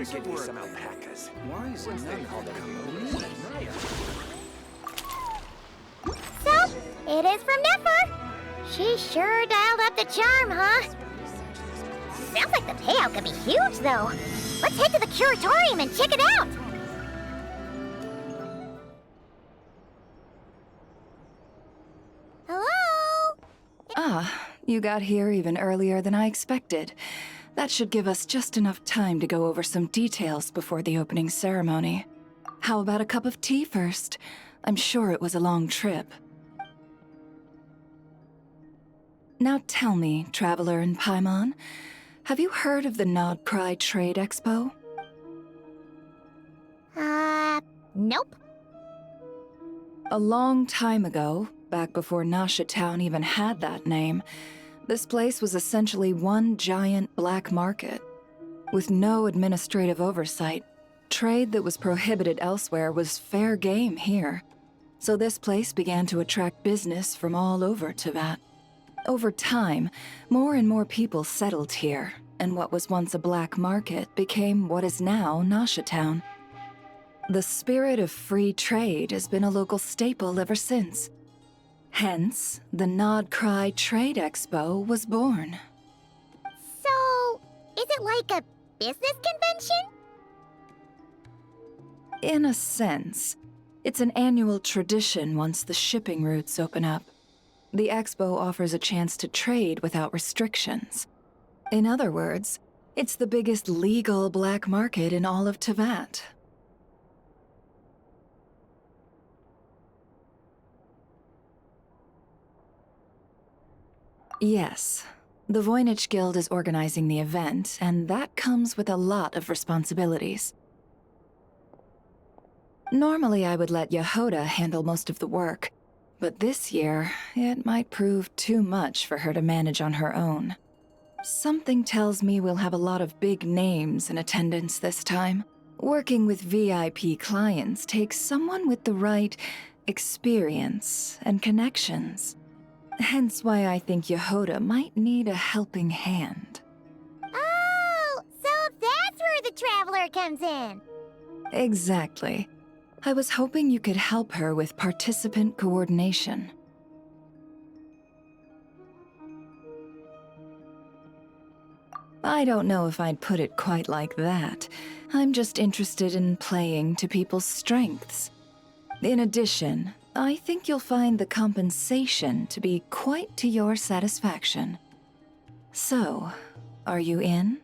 better give me some alpacas. Why is it none called So, it is from Nefer. She sure dialed up the charm, huh? Sounds like the payout could be huge, though. Let's head to the curatorium and check it out. Hello? Ah, you got here even earlier than I expected. That should give us just enough time to go over some details before the opening ceremony. How about a cup of tea first? I'm sure it was a long trip. Now tell me, Traveler and Paimon, have you heard of the Nod-Krai Trade Expo? Nope. A long time ago, back before Nasha Town even had that name, this place was essentially one giant black market. With no administrative oversight, trade that was prohibited elsewhere was fair game here. So this place began to attract business from all over Teyvat. Over time, more and more people settled here, and what was once a black market became what is now Nasha Town. The spirit of free trade has been a local staple ever since. Hence, the Nod-Krai Trade Expo was born. So, is it like a business convention? In a sense, it's an annual tradition once the shipping routes open up. The expo offers a chance to trade without restrictions. In other words, it's the biggest legal black market in all of Teyvat. Yes, the Voynich Guild is organizing the event, and that comes with a lot of responsibilities. Normally I would let Yehoda handle most of the work, but this year, it might prove too much for her to manage on her own. Something tells me we'll have a lot of big names in attendance this time. Working with VIP clients takes someone with the right experience and connections. Hence why I think Yehoda might need a helping hand. Oh, so that's where the Traveler comes in. Exactly. I was hoping you could help her with participant coordination. I don't know if I'd put it quite like that. I'm just interested in playing to people's strengths. In addition, I think you'll find the compensation to be quite to your satisfaction. So, are you in?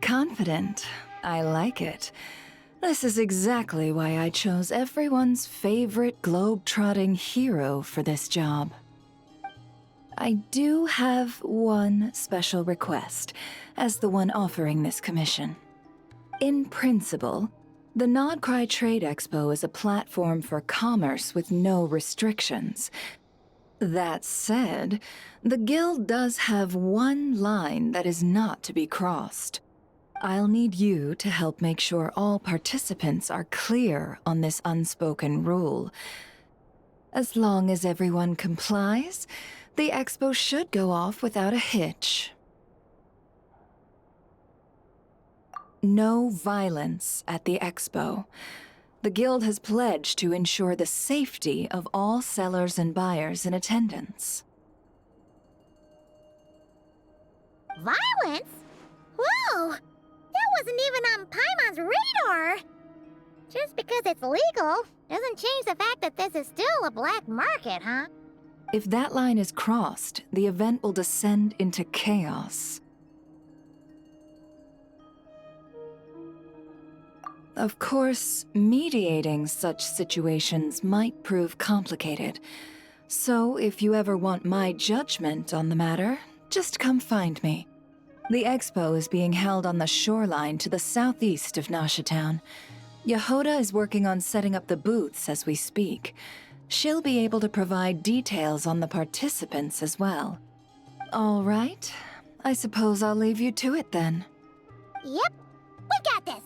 Confident. I like it. This is exactly why I chose everyone's favorite globe-trotting hero for this job. I do have one special request, as the one offering this commission. In principle, the Nod-Krai Trade Expo is a platform for commerce with no restrictions. That said, the Guild does have one line that is not to be crossed. I'll need you to help make sure all participants are clear on this unspoken rule. As long as everyone complies, the expo should go off without a hitch. No violence at the expo. The Guild has pledged to ensure the safety of all sellers and buyers in attendance. Violence? Whoa! That wasn't even on Paimon's radar! Just because it's legal doesn't change the fact that this is still a black market, huh? If that line is crossed, the event will descend into chaos. Of course, mediating such situations might prove complicated. So if you ever want my judgment on the matter, just come find me. The expo is being held on the shoreline to the southeast of Nasha Town. Yehoda is working on setting up the booths as we speak. She'll be able to provide details on the participants as well. All right, I suppose I'll leave you to it then. Yep, we got this!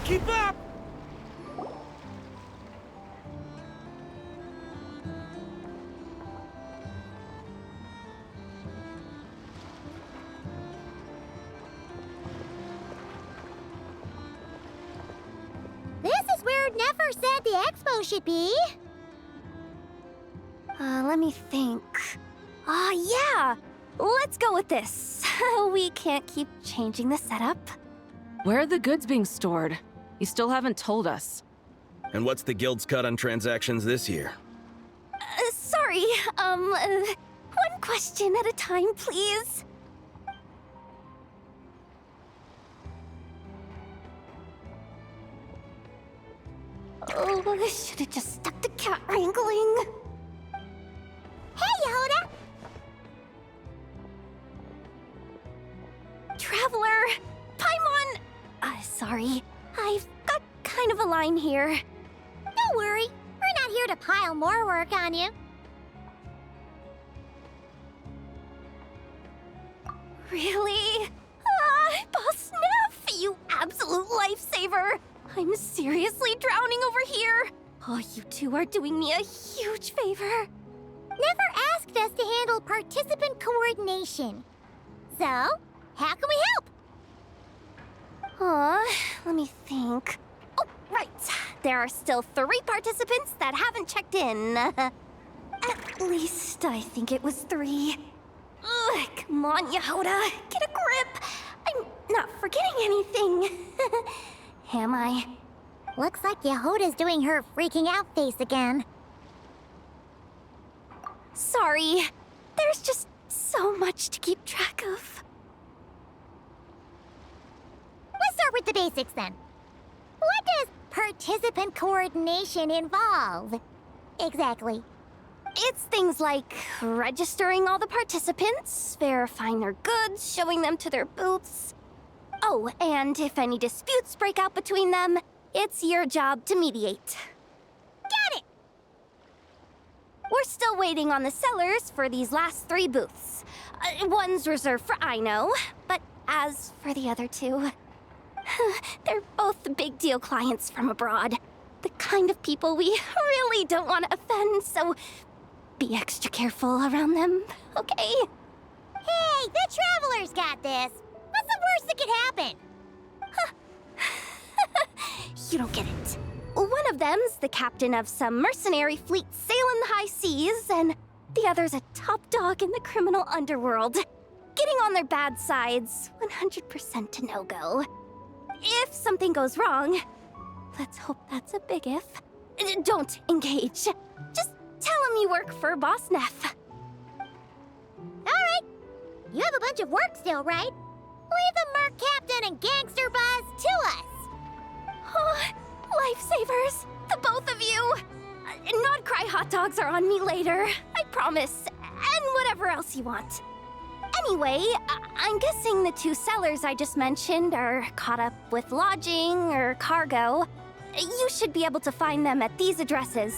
keep up! This is where Nefer said the expo should be. Let me think. Yeah! Let's go with this. We can't keep changing the setup. Where are the goods being stored? You still haven't told us. And what's the guild's cut on transactions this year? Sorry, one question at a time, please. Oh, I should have just stuck to cat wrangling. Hey, Yehoda! Traveler! Paimon! Sorry. I've got kind of a line here. Don't worry. We're not here to pile more work on you. Really? Boss Neff, you absolute lifesaver! I'm seriously drowning over here. Oh, you two are doing me a huge favor. Nefer asked us to handle participant coordination. So, how can we help? Let me think. Oh, right. There are still 3 participants that haven't checked in. At least I think it was 3. Ugh, come on, Yehoda. Get a grip. I'm not forgetting anything. Am I? Looks like Yehoda's doing her freaking out face again. Sorry. There's just so much to keep track of. Let's start with the basics then. What does participant coordination involve? Exactly. It's things like registering all the participants, verifying their goods, showing them to their booths. Oh, and if any disputes break out between them, it's your job to mediate. Got it! We're still waiting on the sellers for these last 3 booths. One's reserved for Aino, but as for the other 2, they're both big deal clients from abroad. The kind of people we really don't want to offend, so be extra careful around them, okay? Hey, the Traveler's got this. What's the worst that could happen? You don't get it. One of them's the captain of some mercenary fleet sailing the high seas, and the other's a top dog in the criminal underworld. Getting on their bad sides, 100% a no-go. If something goes wrong, let's hope that's a big if, don't engage. Just tell him you work for Boss Neff. Alright. You have a bunch of work still, right? Leave the Merc Captain and Gangster Buzz to us. Oh, lifesavers, the both of you. Nod-Krai hot dogs are on me later, I promise. And whatever else you want. Anyway, I'm guessing the 2 sellers I just mentioned are caught up with lodging or cargo. You should be able to find them at these addresses.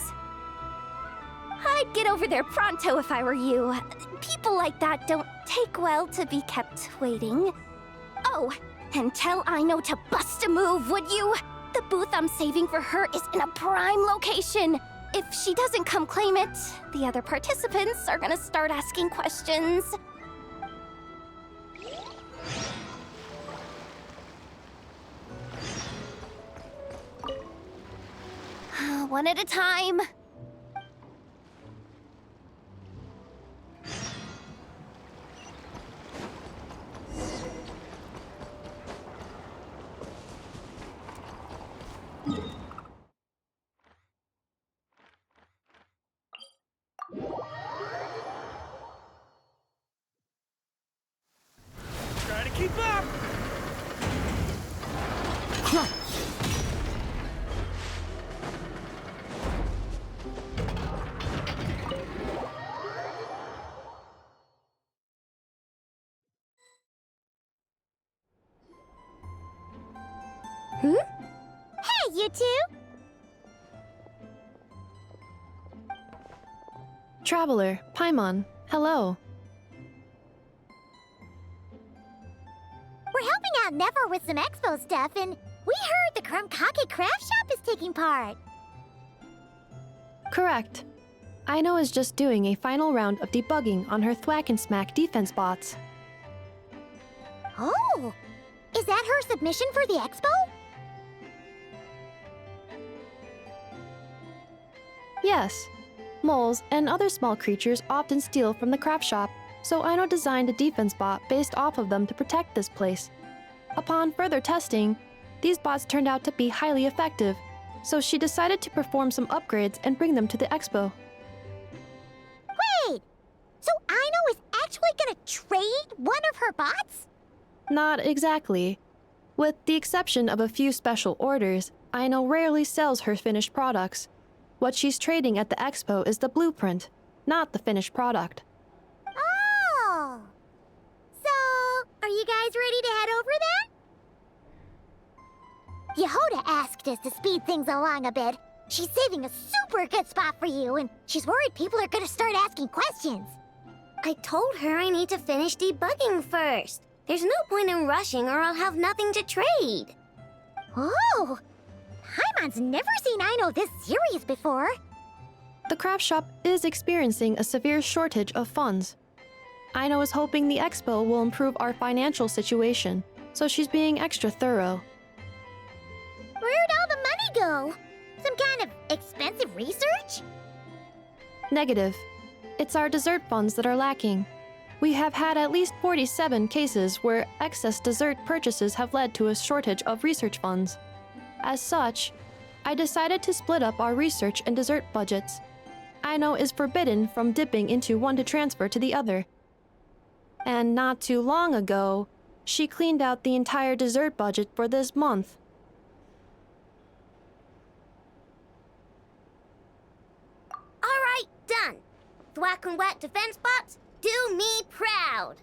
I'd get over there pronto if I were you. People like that don't take well to be kept waiting. Oh, and tell Aino to bust a move, would you? The booth I'm saving for her is in a prime location. If she doesn't come claim it, the other participants are gonna start asking questions. One at a time. Try to keep up! Hey, you two! Traveler, Paimon, hello. We're helping out Nefer with some expo stuff, and We heard the Krumkake craft shop is taking part. Correct. Aino is just doing a final round of debugging on her Thwack and Smack defense bots. Oh, is that her submission for the expo? Yes. Moles and other small creatures often steal from the craft shop, so Aino designed a defense bot based off of them to protect this place. Upon further testing, these bots turned out to be highly effective, so she decided to perform some upgrades and bring them to the expo. Wait! So Aino is actually gonna trade one of her bots? Not exactly. With the exception of a few special orders, Aino rarely sells her finished products. What she's trading at the expo is the blueprint, not the finished product. Oh! So, are you guys ready to head over then? Yehoda asked us to speed things along a bit. She's saving a super good spot for you, and she's worried people are gonna start asking questions. I told her I need to finish debugging first. There's no point in rushing or I'll have nothing to trade. Oh! Paimon's never seen Aino this serious before. The craft shop is experiencing a severe shortage of funds. Aino is hoping the expo will improve our financial situation, so she's being extra thorough. Where'd all the money go? Some kind of expensive research? Negative. It's our dessert funds that are lacking. We have had at least 47 cases where excess dessert purchases have led to a shortage of research funds. As such, I decided to split up our research and dessert budgets. Aino is forbidden from dipping into one to transfer to the other. And not too long ago, she cleaned out the entire dessert budget for this month. All right, done. Thwack and Whack defense bots, do me proud.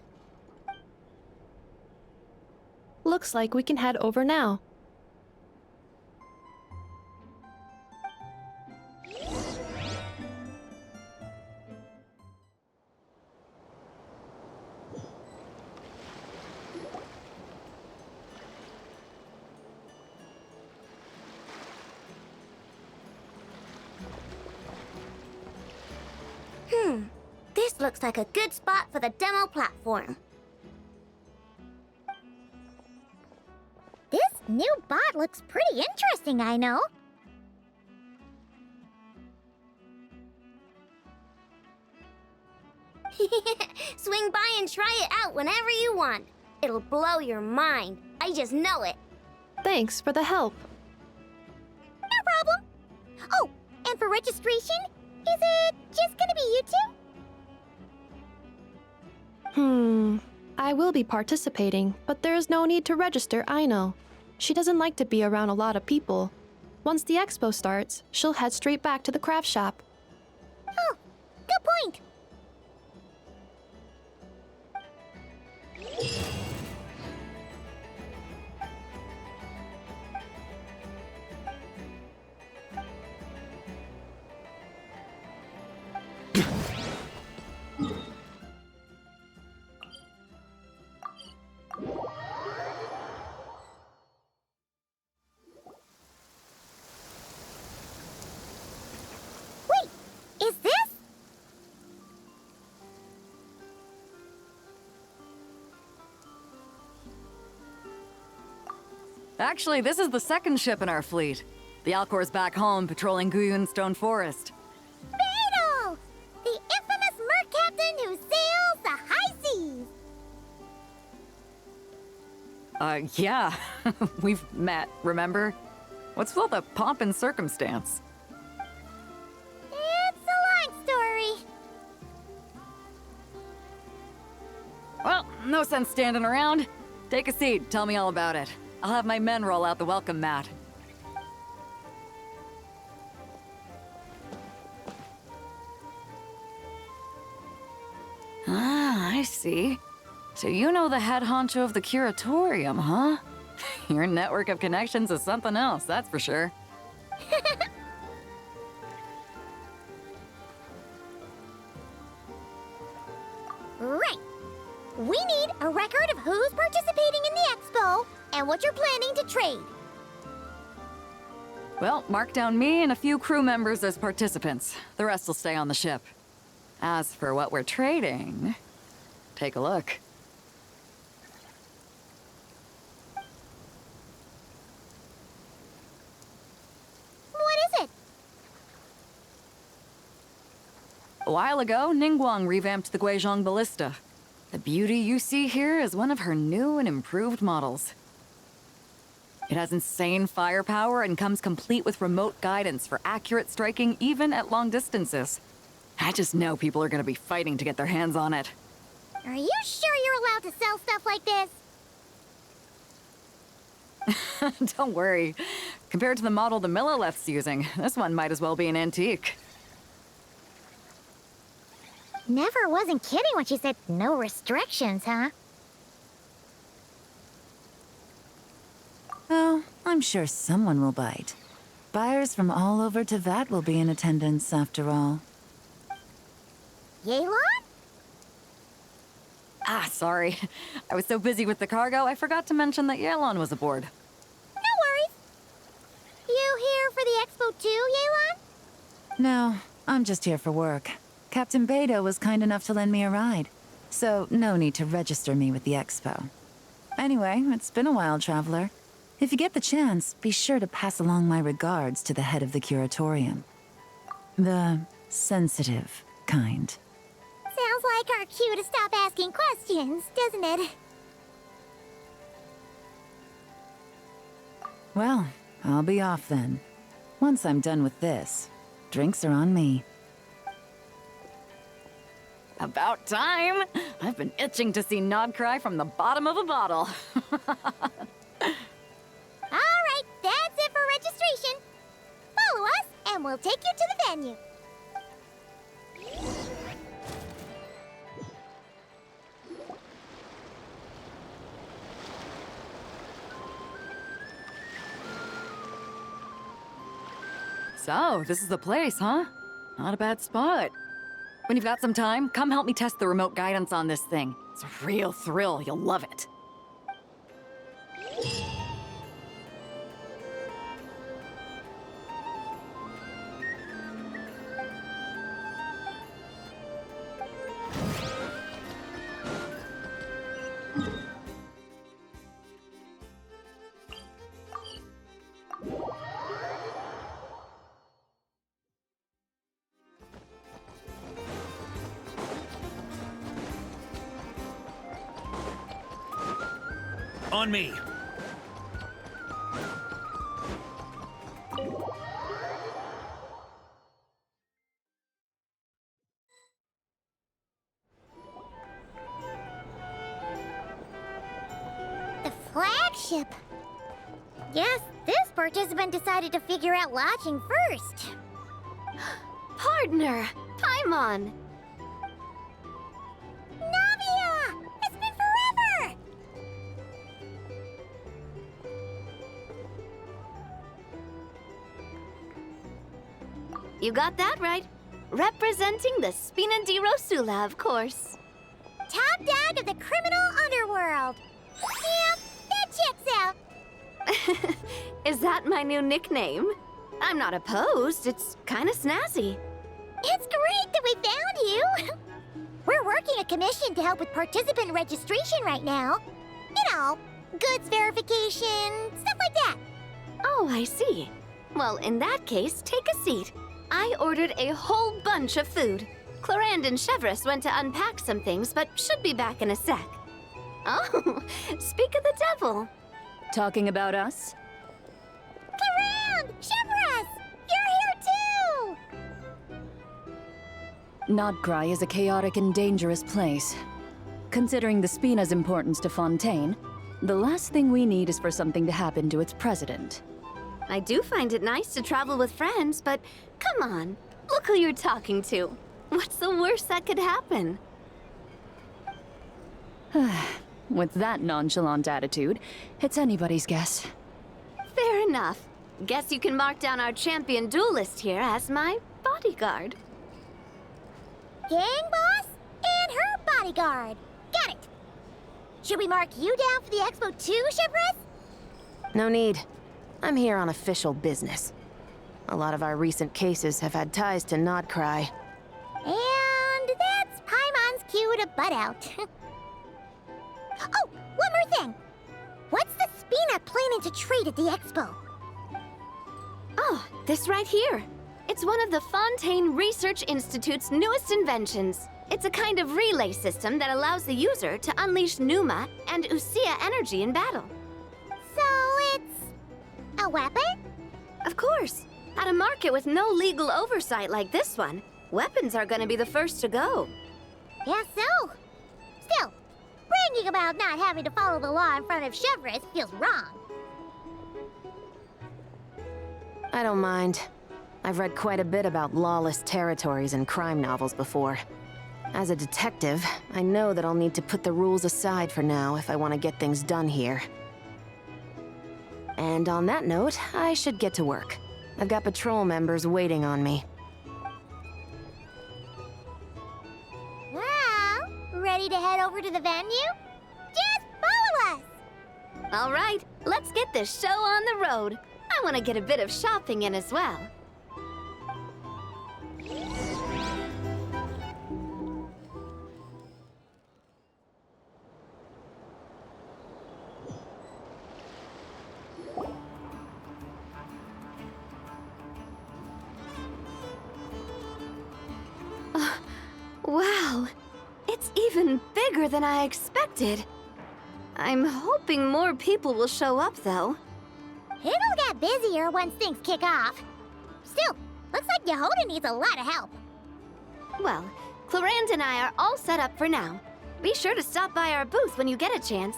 Looks like we can head over now. This looks like a good spot for the demo platform. This new bot looks pretty interesting, I know. Swing by and try it out whenever you want. It'll blow your mind. I just know it. Thanks for the help. No problem. Oh, and for registration, is it just gonna be you two? I will be participating, but there is no need to register, Aino. She doesn't like to be around a lot of people. Once the expo starts, she'll head straight back to the craft shop. Oh, good point. Wait, is this? Actually, this is the second ship in our fleet. The Alcor's back home patrolling Guyun Stone Forest. Beidou! The infamous merc captain who sails the high seas! Yeah. We've met, remember? What's with all the pomp and circumstance? It's a long story. Well, no sense standing around. Take a seat, tell me all about it. I'll have my men roll out the welcome mat. Ah, I see. So you know the head honcho of the curatorium, huh? Your network of connections is something else, that's for sure. Right. We need a record of who's participating in the expo and what you're planning to trade. Well, mark down me and a few crew members as participants. The rest will stay on the ship. As for what we're trading, take a look. What is it? A while ago, Ningguang revamped the Guizhong Ballista. The beauty you see here is one of her new and improved models. It has insane firepower and comes complete with remote guidance for accurate striking even at long distances. I just know people are gonna be fighting to get their hands on it. Are you sure you're allowed to sell stuff like this? Don't worry. Compared to the model the Milleleth's using, this one might as well be an antique. Nefer wasn't kidding when she said no restrictions, huh? Oh, I'm sure someone will bite. Buyers from all over Teyvat will be in attendance, after all. Yelan? Ah, sorry. I was so busy with the cargo, I forgot to mention that Yelan was aboard. No worries. You here for the expo too, Yelan? No, I'm just here for work. Captain Beidou was kind enough to lend me a ride, so no need to register me with the expo. Anyway, it's been a while, Traveler. If you get the chance, be sure to pass along my regards to the head of the curatorium. The sensitive kind. Sounds like our cue to stop asking questions, doesn't it? Well, I'll be off then. Once I'm done with this, drinks are on me. About time! I've been itching to see Nod-Krai from the bottom of a bottle. Alright, that's it for registration. Follow us, and we'll take you to the venue. So, this is the place, huh? Not a bad spot. When you've got some time, come help me test the remote guidance on this thing. It's a real thrill, you'll love it. On me. The flagship. Guess this participant decided to figure out lodging first. Partner, Paimon. Navia! It's been forever! You got that right. Representing the Spina di Rosula, of course. Top dog of the criminal underworld. Yep, that checks out. Is that my new nickname? I'm not opposed. It's kind of snazzy. It's great that we found you. We're working a commission to help with participant registration right now. You know, goods verification, stuff like that. Oh, I see. Well, in that case, take a seat. I ordered a whole bunch of food. Clorinde and Chevreuse went to unpack some things, but should be back in a sec. Oh, speak of the devil. Talking about us? Clorinde! Chevreuse! You're here too! Nod-Krai is a chaotic and dangerous place. Considering the Spina's importance to Fontaine, the last thing we need is for something to happen to its president. I do find it nice to travel with friends, but come on, look who you're talking to. What's the worst that could happen? With that nonchalant attitude, it's anybody's guess. Fair enough. Guess you can mark down our champion duelist here as my bodyguard. Gang boss and her bodyguard. Got it. Should we mark you down for the expo too, Chevreuse? No need. I'm here on official business. A lot of our recent cases have had ties to Nod-Krai. And that's Paimon's cue to butt out. Oh, one more thing. What's the Spina planning to trade at the expo? Oh, this right here. It's one of the Fontaine Research Institute's newest inventions. It's a kind of relay system that allows the user to unleash Pneuma and Usia energy in battle. So it's a weapon? Of course. At a market with no legal oversight like this one, weapons are gonna be the first to go. Guess so. Still, bragging about not having to follow the law in front of Chevreuse feels wrong. I don't mind. I've read quite a bit about lawless territories and crime novels before. As a detective, I know that I'll need to put the rules aside for now if I want to get things done here. And on that note, I should get to work. I've got patrol members waiting on me. Well, ready to head over to the venue? Just follow us! All right, let's get this show on the road. I want to get a bit of shopping in as well. Wow, it's even bigger than I expected. I'm hoping more people will show up, though. It'll get busier once things kick off. Still, looks like Yehoda needs a lot of help. Well, Clorinde and I are all set up for now. Be sure to stop by our booth when you get a chance.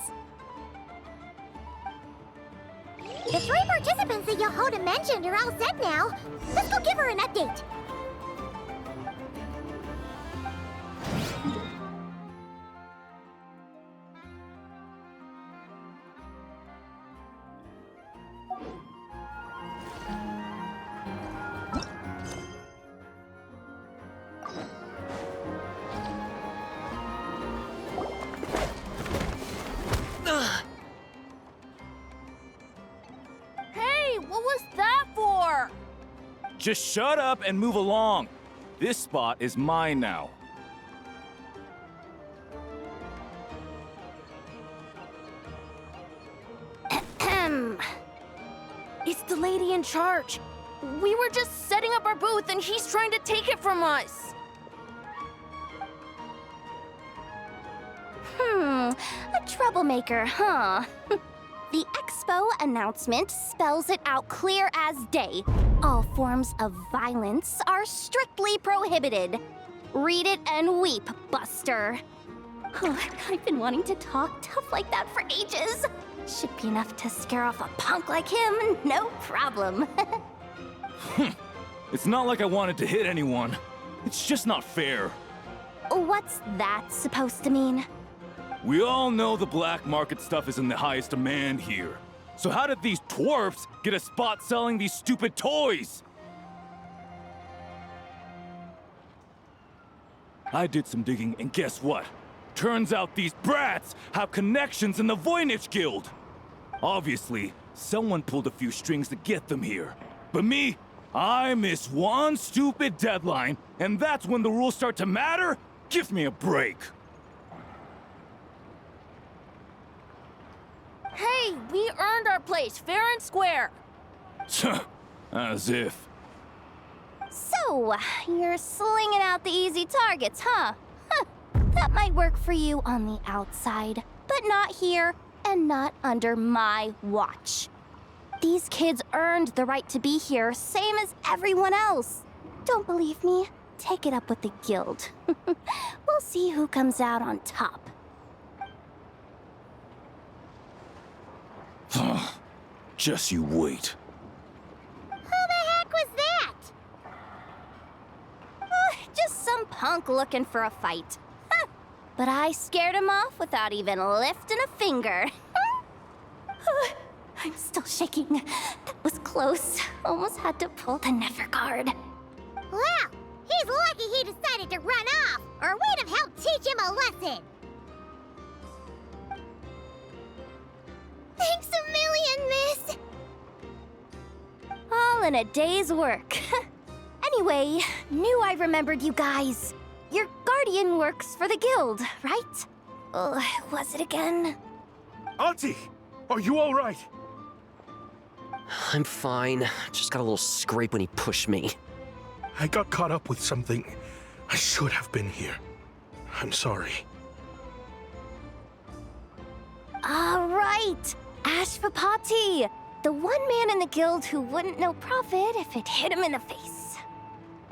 The 3 participants that Yehoda mentioned are all set now. Let's go give her an update. Just shut up and move along. This spot is mine now. It's the lady in charge. We were just setting up our booth and he's trying to take it from us. A troublemaker, huh? The expo announcement spells it out clear as day. All forms of violence are strictly prohibited. Read it and weep, Buster. I've been wanting to talk tough like that for ages. Should be enough to scare off a punk like him, no problem. It's not like I wanted to hit anyone. It's just not fair. What's that supposed to mean? We all know the black market stuff is in the highest demand here. So how did these twerps get a spot selling these stupid toys? I did some digging, and guess what? Turns out these brats have connections in the Voynich Guild. Obviously, someone pulled a few strings to get them here. But me, I miss one stupid deadline, and that's when the rules start to matter? Give me a break. Hey, we earned our place fair and square. As if. So, you're slinging out the easy targets, huh? That might work for you on the outside, but not here and not under my watch. These kids earned the right to be here, same as everyone else. Don't believe me? Take it up with the guild. We'll see who comes out on top. Just you wait. Who the heck was that? Just some punk looking for a fight. But I scared him off without even lifting a finger. I'm still shaking. That was close. Almost had to pull the Nefer card. Well, he's lucky he decided to run off, or we'd have helped teach him a lesson. Thanks a million, miss. All in a day's work. Anyway, knew I remembered you guys. Your guardian works for the guild, right? Was it again? Auntie! Are you alright? I'm fine. Just got a little scrape when he pushed me. I got caught up with something. I should have been here. I'm sorry. Right! Ashvapati! The one man in the guild who wouldn't know profit if it hit him in the face.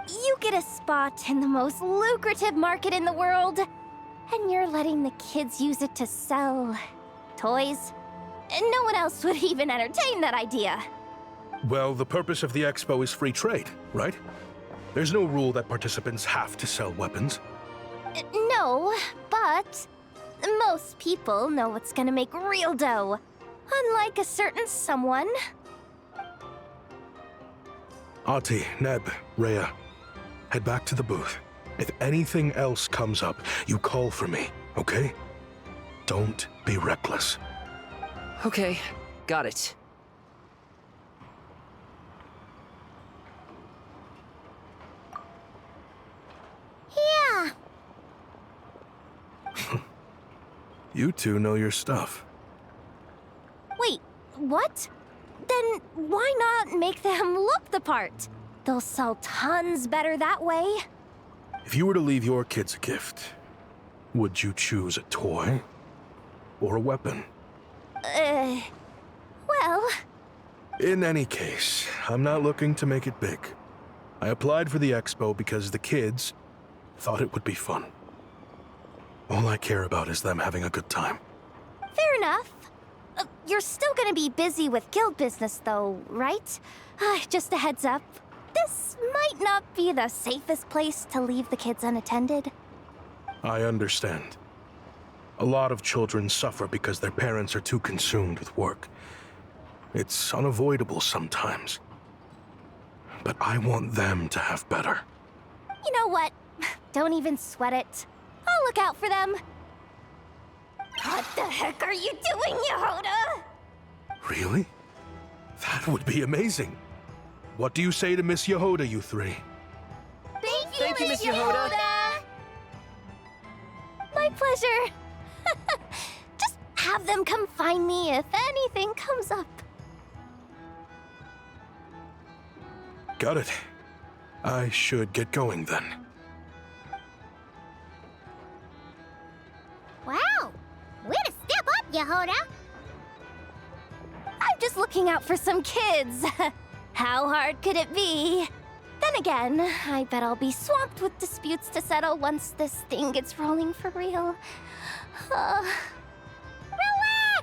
You get a spot in the most lucrative market in the world, and you're letting the kids use it to sell toys. And no one else would even entertain that idea. Well, the purpose of the expo is free trade, right? There's no rule that participants have to sell weapons. No, but most people know what's gonna make real dough. Unlike a certain someone. Ati, Neb, Rhea, head back to the booth. If anything else comes up, you call for me, okay? Don't be reckless. Okay, got it. Yeah. You two know your stuff. Wait, what? Then why not make them look the part? They'll sell tons better that way. If you were to leave your kids a gift, would you choose a toy or a weapon? Well... In any case, I'm not looking to make it big. I applied for the expo because the kids thought it would be fun. All I care about is them having a good time. Fair enough. You're still gonna be busy with guild business though, right? Just a heads up. This might not be the safest place to leave the kids unattended. I understand. A lot of children suffer because their parents are too consumed with work. It's unavoidable sometimes. But I want them to have better. You know what? Don't even sweat it. I'll look out for them. What the heck are you doing, Yehoda? Really? That would be amazing. What do you say to Miss Yehoda, you three? Thank you, Miss Yehoda. My pleasure. Just have them come find me if anything comes up. Got it. I should get going then. Wow. Way to step up, Yehoda. I'm just looking out for some kids. How hard could it be? Then again, I bet I'll be swamped with disputes to settle once this thing gets rolling for real. Relax,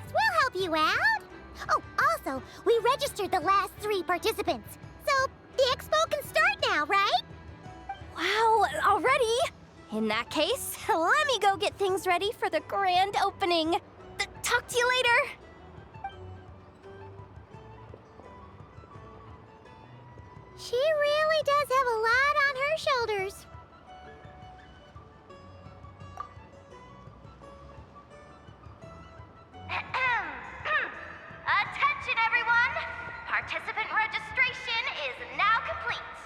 we'll help you out. Oh, also, we registered the last 3 participants. So, the expo can start now, right? Wow, already? In that case, let me go get things ready for the grand opening. Talk to you later. She really does have a lot on her shoulders. Attention, everyone! Participant registration is now complete.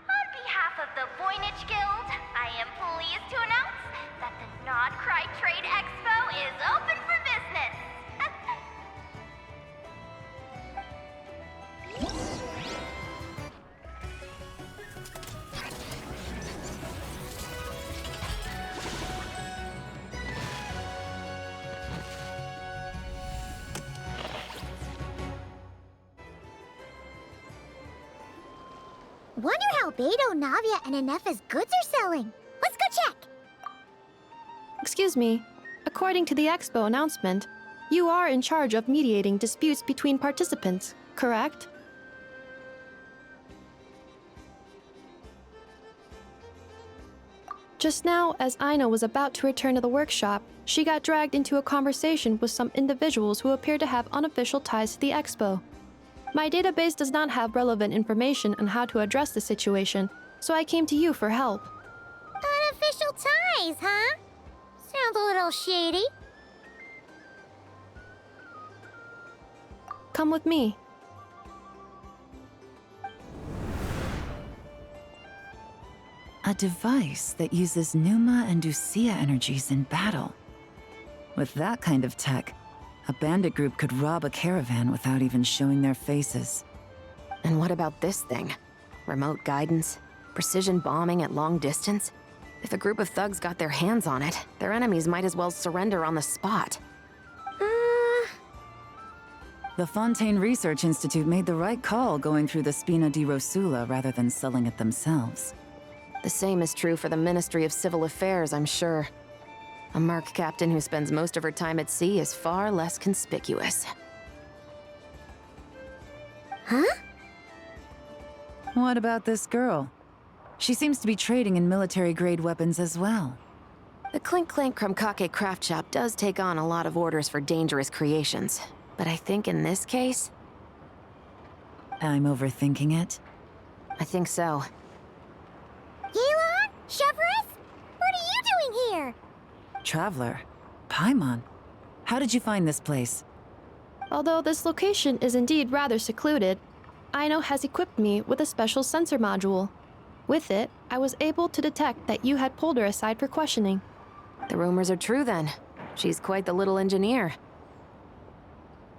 On behalf of the Voynich Guild, I am pleased to announce that the Nod-Krai Trade Expo is open for business. Wonder how Beidou, Navia, and Nefer's goods are selling. Let's go check. Excuse me. According to the expo announcement, you are in charge of mediating disputes between participants, correct? Just now, as Aina was about to return to the workshop, she got dragged into a conversation with some individuals who appear to have unofficial ties to the expo. My database does not have relevant information on how to address the situation, so I came to you for help. Unofficial ties, huh? Sounds a little shady. Come with me. device that uses Pneuma and Usia energies in battle. With that kind of tech, a bandit group could rob a caravan without even showing their faces. And what about this thing? Remote guidance? Precision bombing at long distance? If a group of thugs got their hands on it, their enemies might as well surrender on the spot. The Fontaine Research Institute made the right call going through the Spina di Rosula rather than selling it themselves. The same is true for the Ministry of Civil Affairs, I'm sure. A merc captain who spends most of her time at sea is far less conspicuous. Huh? What about this girl? She seems to be trading in military-grade weapons as well. The Clink Clank Krumkake craft shop does take on a lot of orders for dangerous creations, but I think in this case... I'm overthinking it. I think so. Yelan? Chevreuse? What are you doing here? Traveler? Paimon? How did you find this place? Although this location is indeed rather secluded, Aino has equipped me with a special sensor module. With it, I was able to detect that you had pulled her aside for questioning. The rumors are true then. She's quite the little engineer.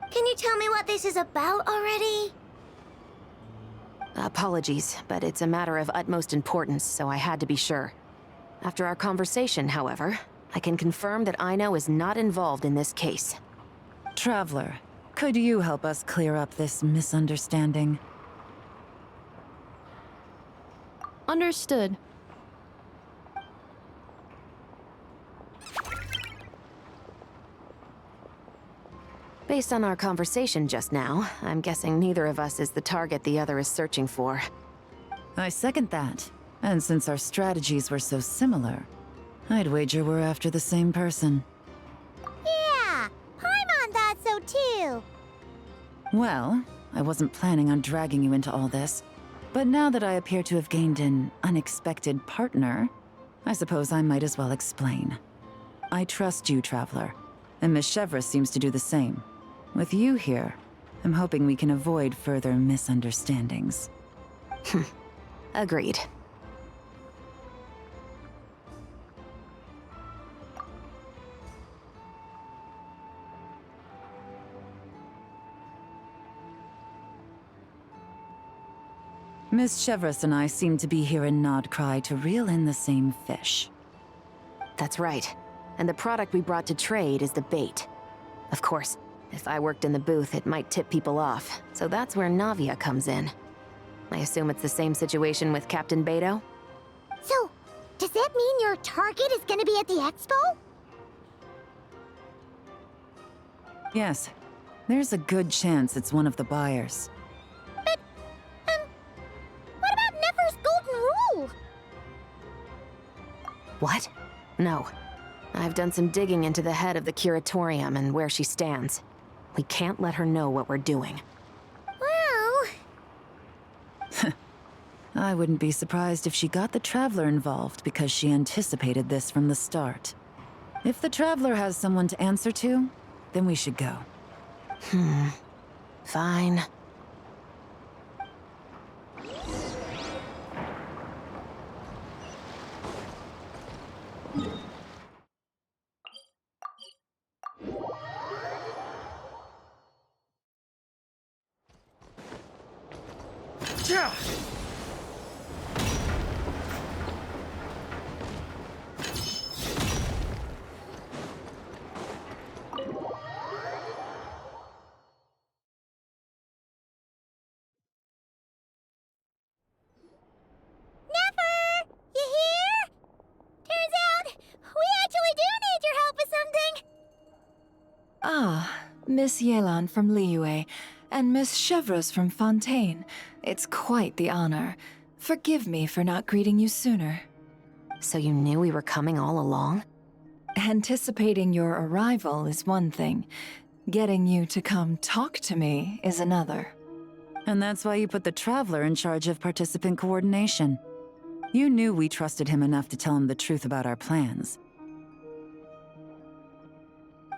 Can you tell me what this is about already? Apologies, but it's a matter of utmost importance, so I had to be sure. After our conversation, however, I can confirm that Aino is not involved in this case. Traveler, could you help us clear up this misunderstanding? Understood. Based on our conversation just now, I'm guessing neither of us is the target the other is searching for. I second that. And since our strategies were so similar, I'd wager we're after the same person. Yeah, Paimon thought so too. Well, I wasn't planning on dragging you into all this, but now that I appear to have gained an unexpected partner, I suppose I might as well explain. I trust you, Traveler, and Miss Chevreuse seems to do the same. With you here, I'm hoping we can avoid further misunderstandings. Agreed. Miss Chevreuse and I seem to be here in Nod-Krai to reel in the same fish. That's right. And the product we brought to trade is the bait. Of course, if I worked in the booth, it might tip people off, so that's where Navia comes in. I assume it's the same situation with Captain Beidou? So, does that mean your target is gonna be at the expo? Yes, there's a good chance it's one of the buyers. But, what about Nefer's golden rule? What? No. I've done some digging into the head of the curatorium and where she stands. We can't let her know what we're doing. Well... I wouldn't be surprised if she got the Traveler involved because she anticipated this from the start. If the Traveler has someone to answer to, then we should go. Fine. Yeah. Nefer! You here? Turns out, we actually do need your help with something! Ah, Miss Yelan from Liyue, and Miss Chevreuse from Fontaine. It's quite the honor. Forgive me for not greeting you sooner. So you knew we were coming all along? Anticipating your arrival is one thing. Getting you to come talk to me is another. And that's why you put the Traveler in charge of participant coordination. You knew we trusted him enough to tell him the truth about our plans.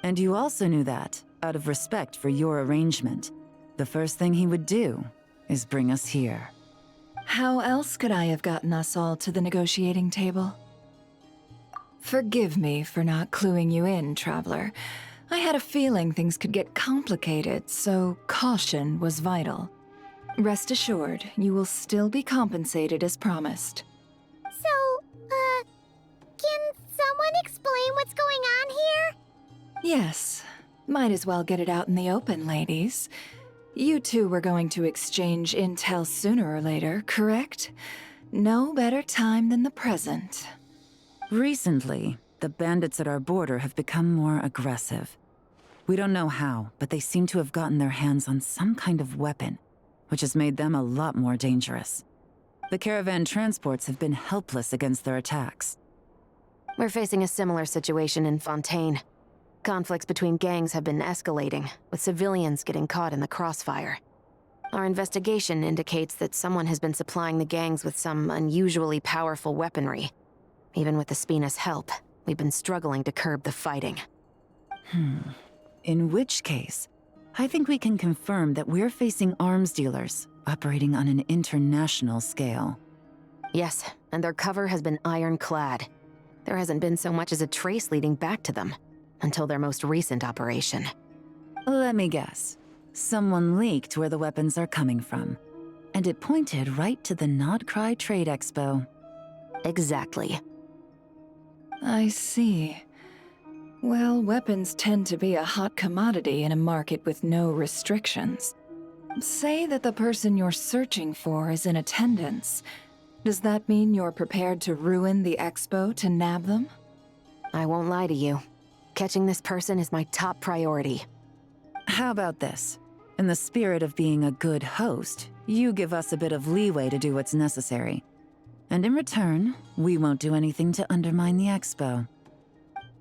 And you also knew that, out of respect for your arrangement, the first thing he would do is bring us here. How else could I have gotten us all to the negotiating table? Forgive me for not cluing you in, Traveler. I had a feeling things could get complicated, so caution was vital. Rest assured, you will still be compensated as promised. So, can someone explain what's going on here? Yes. Might as well get it out in the open, ladies. You two were going to exchange intel sooner or later, correct? No better time than the present. Recently, the bandits at our border have become more aggressive. We don't know how, but they seem to have gotten their hands on some kind of weapon, which has made them a lot more dangerous. The caravan transports have been helpless against their attacks. We're facing a similar situation in Fontaine. Conflicts between gangs have been escalating, with civilians getting caught in the crossfire. Our investigation indicates that someone has been supplying the gangs with some unusually powerful weaponry. Even with the Spina's help, we've been struggling to curb the fighting. In which case, I think we can confirm that we're facing arms dealers operating on an international scale. Yes, and their cover has been ironclad. There hasn't been so much as a trace leading back to them, until their most recent operation. Let me guess. Someone leaked where the weapons are coming from, and it pointed right to the Nod-Krai Trade Expo. Exactly. I see. Well, weapons tend to be a hot commodity in a market with no restrictions. Say that the person you're searching for is in attendance. Does that mean you're prepared to ruin the expo to nab them? I won't lie to you. Catching this person is my top priority. How about this? In the spirit of being a good host, you give us a bit of leeway to do what's necessary. And in return, we won't do anything to undermine the expo.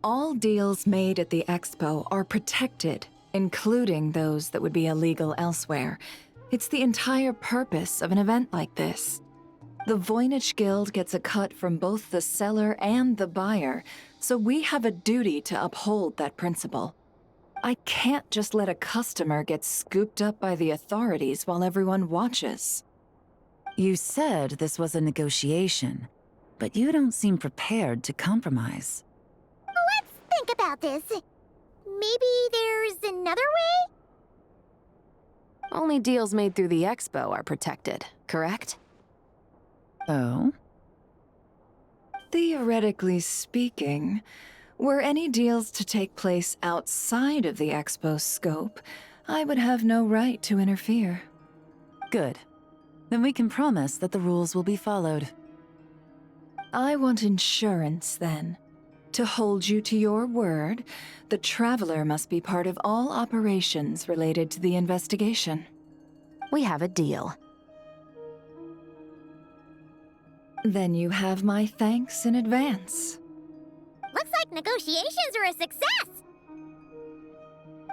All deals made at the expo are protected, including those that would be illegal elsewhere. It's the entire purpose of an event like this. The Voynich Guild gets a cut from both the seller and the buyer, so we have a duty to uphold that principle. I can't just let a customer get scooped up by the authorities while everyone watches. You said this was a negotiation, but you don't seem prepared to compromise. Let's think about this. Maybe there's another way? Only deals made through the expo are protected, correct? Oh? Theoretically speaking, were any deals to take place outside of the expo's scope, I would have no right to interfere. Good. Then we can promise that the rules will be followed. I want insurance, then. To hold you to your word, the Traveler must be part of all operations related to the investigation. We have a deal. Then you have my thanks in advance. Looks like negotiations are a success!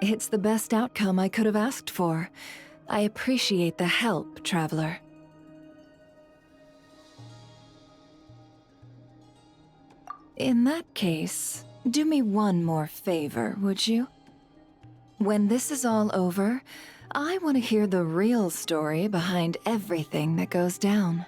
It's the best outcome I could have asked for. I appreciate the help, Traveler. In that case, do me one more favor, would you? When this is all over, I want to hear the real story behind everything that goes down.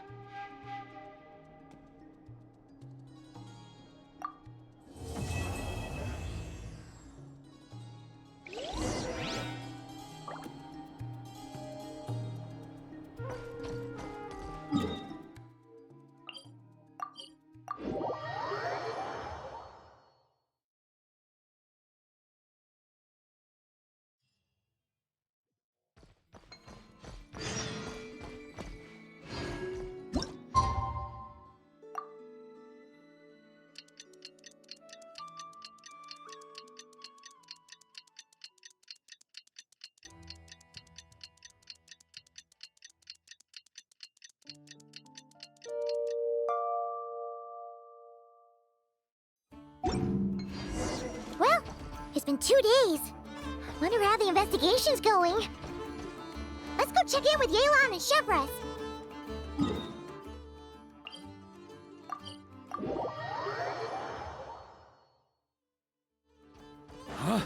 Well, it's been 2 days. Wonder how the investigation's going. Let's go check in with Yelan and Chevreuse. Huh?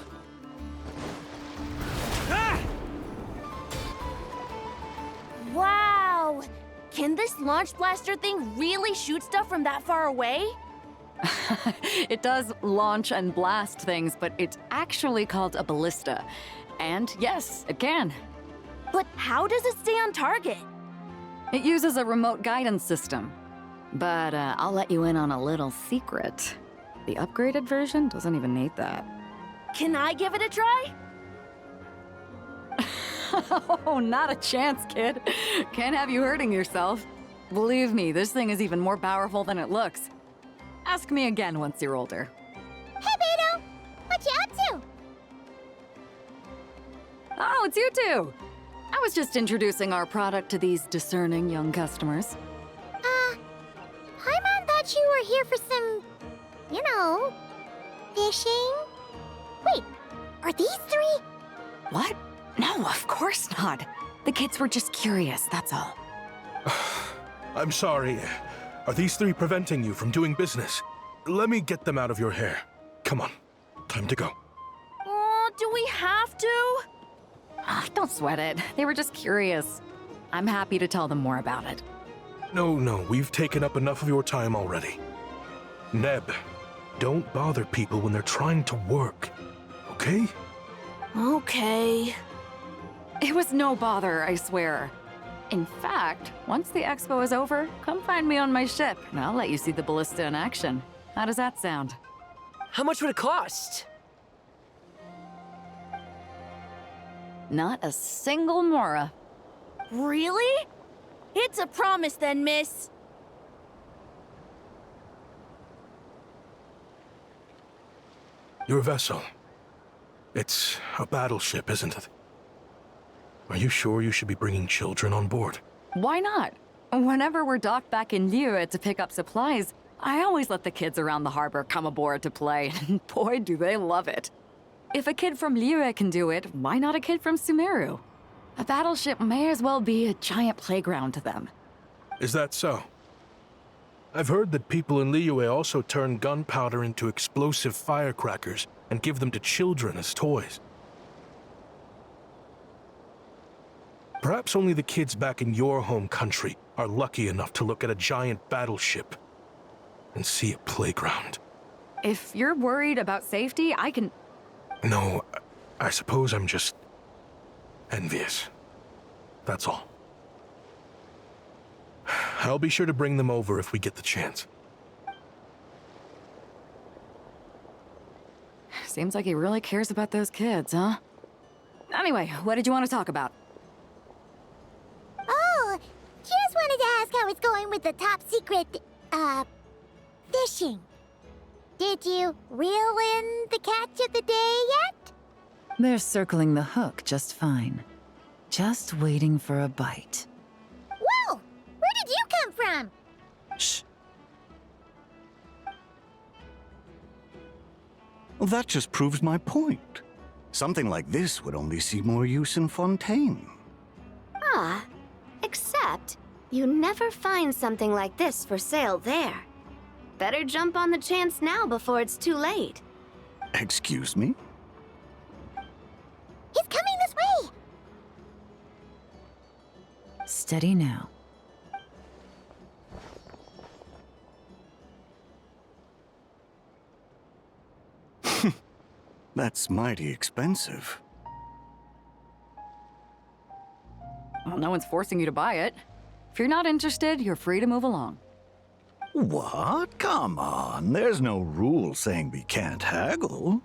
Ah! Wow! Can this launch blaster thing really shoot stuff from that far away? It does launch and blast things, but it's actually called a ballista. And yes, it can. But how does it stay on target? It uses a remote guidance system. But I'll let you in on a little secret. The upgraded version doesn't even need that. Can I give it a try? Oh, not a chance, kid. Can't have you hurting yourself. Believe me, this thing is even more powerful than it looks. Ask me again once you're older. Hey, Beidou! What you up to? Oh, it's you two! I was just introducing our product to these discerning young customers. Paimon thought you were here for some, fishing? Wait, are these three? What? No, of course not. The kids were just curious, that's all. I'm sorry. Are these three preventing you from doing business? Let me get them out of your hair. Come on, time to go. Oh, do we have to? Don't sweat it. They were just curious. I'm happy to tell them more about it. No, we've taken up enough of your time already. Neb, don't bother people when they're trying to work, okay? Okay. It was no bother, I swear. In fact, once the expo is over, come find me on my ship, and I'll let you see the ballista in action. How does that sound? How much would it cost? Not a single mora. Really? It's a promise then, miss. Your vessel. It's a battleship, isn't it? Are you sure you should be bringing children on board? Why not? Whenever we're docked back in Liyue to pick up supplies, I always let the kids around the harbor come aboard to play, and boy, do they love it. If a kid from Liyue can do it, why not a kid from Sumeru? A battleship may as well be a giant playground to them. Is that so? I've heard that people in Liyue also turn gunpowder into explosive firecrackers and give them to children as toys. Perhaps only the kids back in your home country are lucky enough to look at a giant battleship and see a playground. If you're worried about safety, I can... No, I suppose I'm just envious. That's all. I'll be sure to bring them over if we get the chance. Seems like he really cares about those kids, huh? Anyway, what did you want to talk about? Oh, just wanted to ask how it's going with the top secret, fishing. Did you reel in the catch of the day yet? They're circling the hook just fine. Just waiting for a bite. Whoa! Where did you come from? Shh. Well, that just proves my point. Something like this would only see more use in Fontaine. Except you never find something like this for sale there. Better jump on the chance now before it's too late. Excuse me? He's coming this way! Steady now. That's mighty expensive. Well, no one's forcing you to buy it. If you're not interested, you're free to move along. What? Come on, there's no rule saying we can't haggle.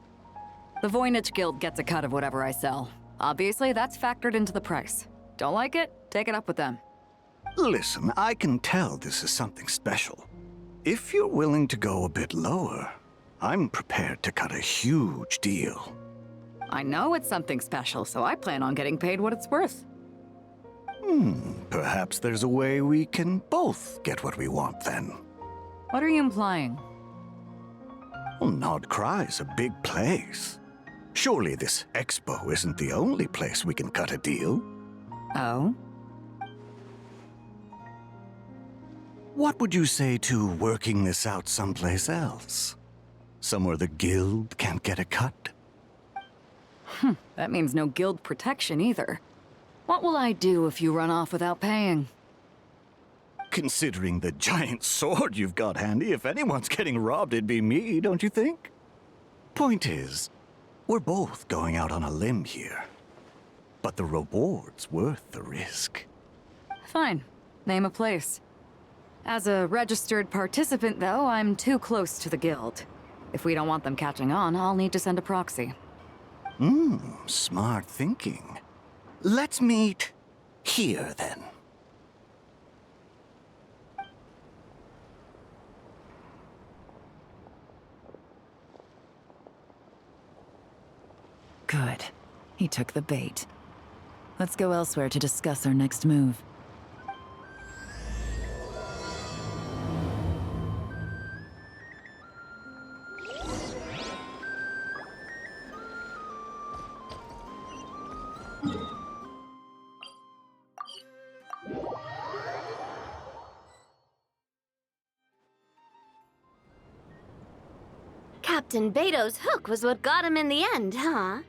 The Voynich Guild gets a cut of whatever I sell. Obviously, that's factored into the price. Don't like it? Take it up with them. Listen, I can tell this is something special. If you're willing to go a bit lower, I'm prepared to cut a huge deal. I know it's something special, so I plan on getting paid what it's worth. Perhaps there's a way we can both get what we want then. What are you implying? Well, Nod-Krai's a big place. Surely this expo isn't the only place we can cut a deal. Oh? What would you say to working this out someplace else? Somewhere the guild can't get a cut? That means no guild protection either. What will I do if you run off without paying? Considering the giant sword you've got handy, if anyone's getting robbed, it'd be me, don't you think? Point is, we're both going out on a limb here. But the reward's worth the risk. Fine. Name a place. As a registered participant, though, I'm too close to the guild. If we don't want them catching on, I'll need to send a proxy. Smart thinking. Let's meet here, then. Good. He took the bait. Let's go elsewhere to discuss our next move. Captain Beidou's hook was what got him in the end, huh?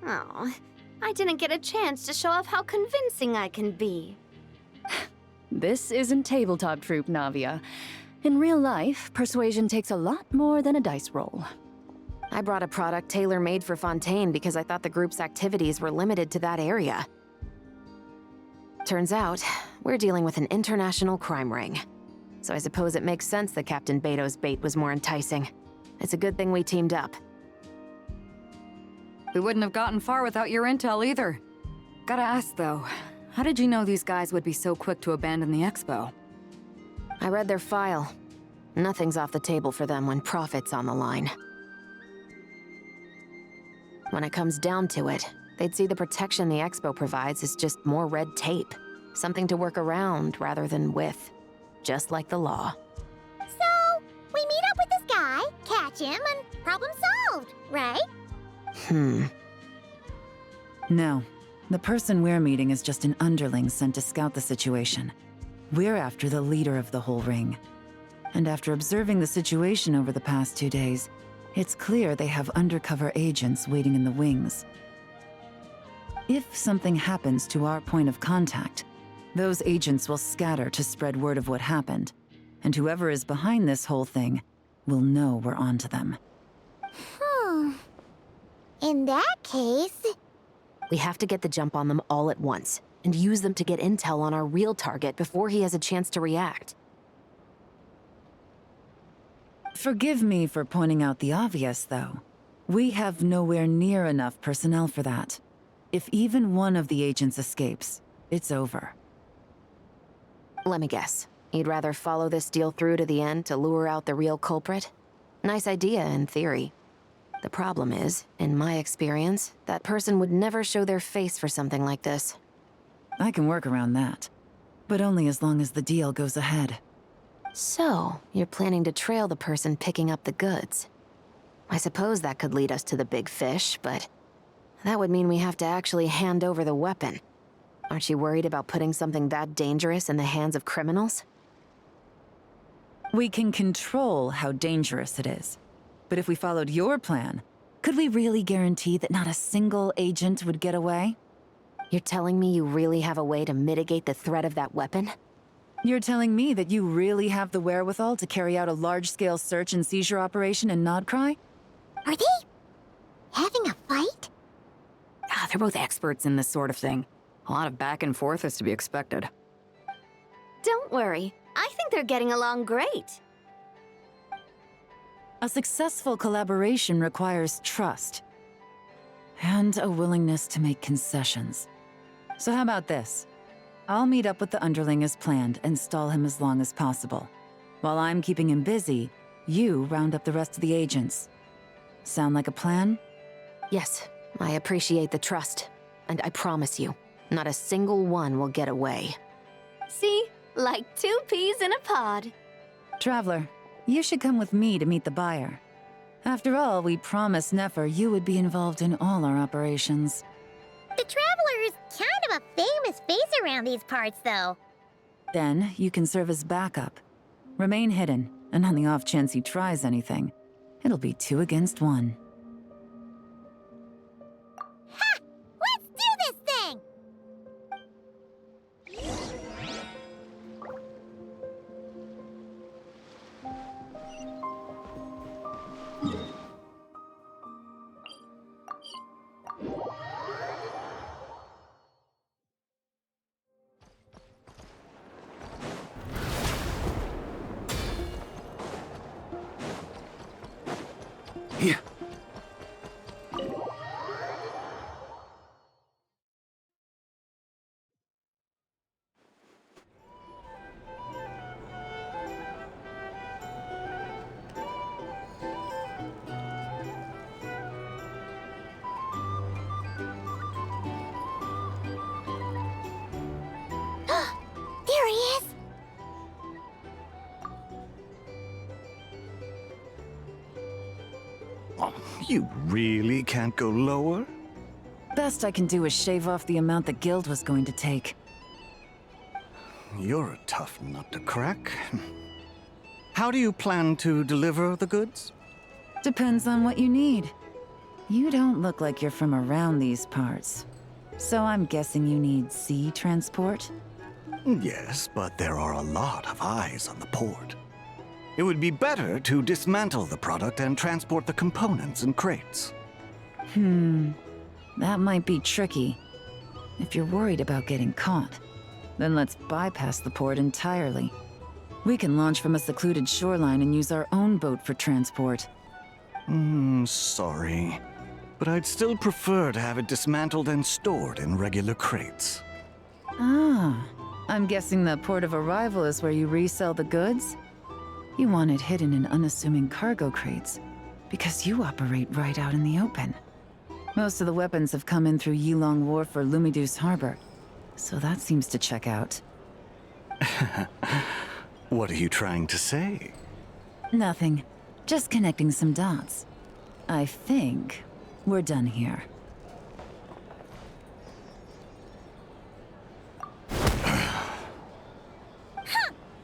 Oh, I didn't get a chance to show off how convincing I can be. This isn't tabletop troop, Navia. In real life, persuasion takes a lot more than a dice roll. I brought a product tailor-made for Fontaine because I thought the group's activities were limited to that area. Turns out, we're dealing with an international crime ring. So I suppose it makes sense that Captain Beidou's bait was more enticing. It's a good thing we teamed up. We wouldn't have gotten far without your intel either. Gotta ask though, how did you know these guys would be so quick to abandon the expo? I read their file. Nothing's off the table for them when profit's on the line. When it comes down to it, they'd see the protection the expo provides as just more red tape. Something to work around rather than with. Just like the law. So, we meet up with this guy, catch him, and problem solved, right? No. The person we're meeting is just an underling sent to scout the situation. We're after the leader of the whole ring. And after observing the situation over the past 2 days, it's clear they have undercover agents waiting in the wings. If something happens to our point of contact, those agents will scatter to spread word of what happened, and whoever is behind this whole thing will know we're onto them. In that case... We have to get the jump on them all at once, and use them to get intel on our real target before he has a chance to react. Forgive me for pointing out the obvious, though. We have nowhere near enough personnel for that. If even one of the agents escapes, it's over. Let me guess. You'd rather follow this deal through to the end to lure out the real culprit? Nice idea, in theory. The problem is, in my experience, that person would never show their face for something like this. I can work around that. But only as long as the deal goes ahead. So, you're planning to trail the person picking up the goods. I suppose that could lead us to the big fish, but that would mean we have to actually hand over the weapon. Aren't you worried about putting something that dangerous in the hands of criminals? We can control how dangerous it is. But if we followed your plan, could we really guarantee that not a single agent would get away? You're telling me you really have a way to mitigate the threat of that weapon? You're telling me that you really have the wherewithal to carry out a large-scale search and seizure operation in Nod-Krai? Are they having a fight? They're both experts in this sort of thing. A lot of back and forth is to be expected. Don't worry. I think they're getting along great. A successful collaboration requires trust. And a willingness to make concessions. So how about this? I'll meet up with the underling as planned and stall him as long as possible. While I'm keeping him busy, you round up the rest of the agents. Sound like a plan? Yes, I appreciate the trust. And I promise you, not a single one will get away. See? Like 2 peas in a pod. Traveler, you should come with me to meet the buyer. After all, we promised Nefer you would be involved in all our operations. The Traveler is kind of a famous face around these parts, though. Then, you can serve as backup. Remain hidden, and on the off chance he tries anything, it'll be 2 against 1. Ha! Let's do this thing! You really can't go lower? Best I can do is shave off the amount the guild was going to take. You're a tough nut to crack. How do you plan to deliver the goods? Depends on what you need. You don't look like you're from around these parts. So I'm guessing you need sea transport? Yes, but there are a lot of eyes on the port. It would be better to dismantle the product and transport the components in crates. That might be tricky. If you're worried about getting caught, then let's bypass the port entirely. We can launch from a secluded shoreline and use our own boat for transport. Sorry. But I'd still prefer to have it dismantled and stored in regular crates. Ah, I'm guessing the port of arrival is where you resell the goods? You want it hidden in unassuming cargo crates, because you operate right out in the open. Most of the weapons have come in through Yelan Wharf or Lumidus Harbor, so that seems to check out. What are you trying to say? Nothing. Just connecting some dots. I think we're done here.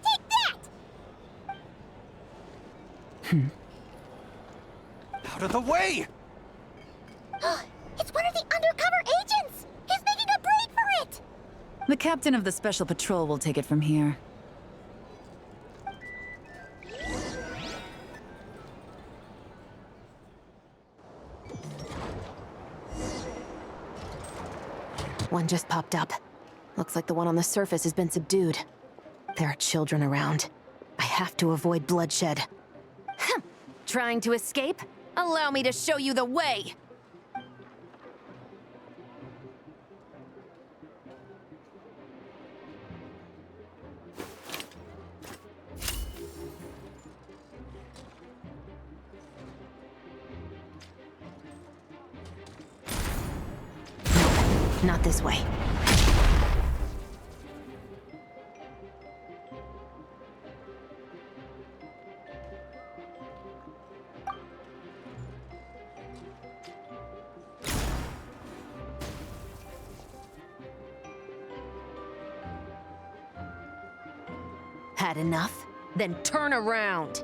Take that! Out of the way! It's one of the undercover agents! He's making a break for it! The captain of the Special Patrol will take it from here. One just popped up. Looks like the one on the surface has been subdued. There are children around. I have to avoid bloodshed. Trying to escape? Allow me to show you the way! Not this way. Had enough? Then turn around!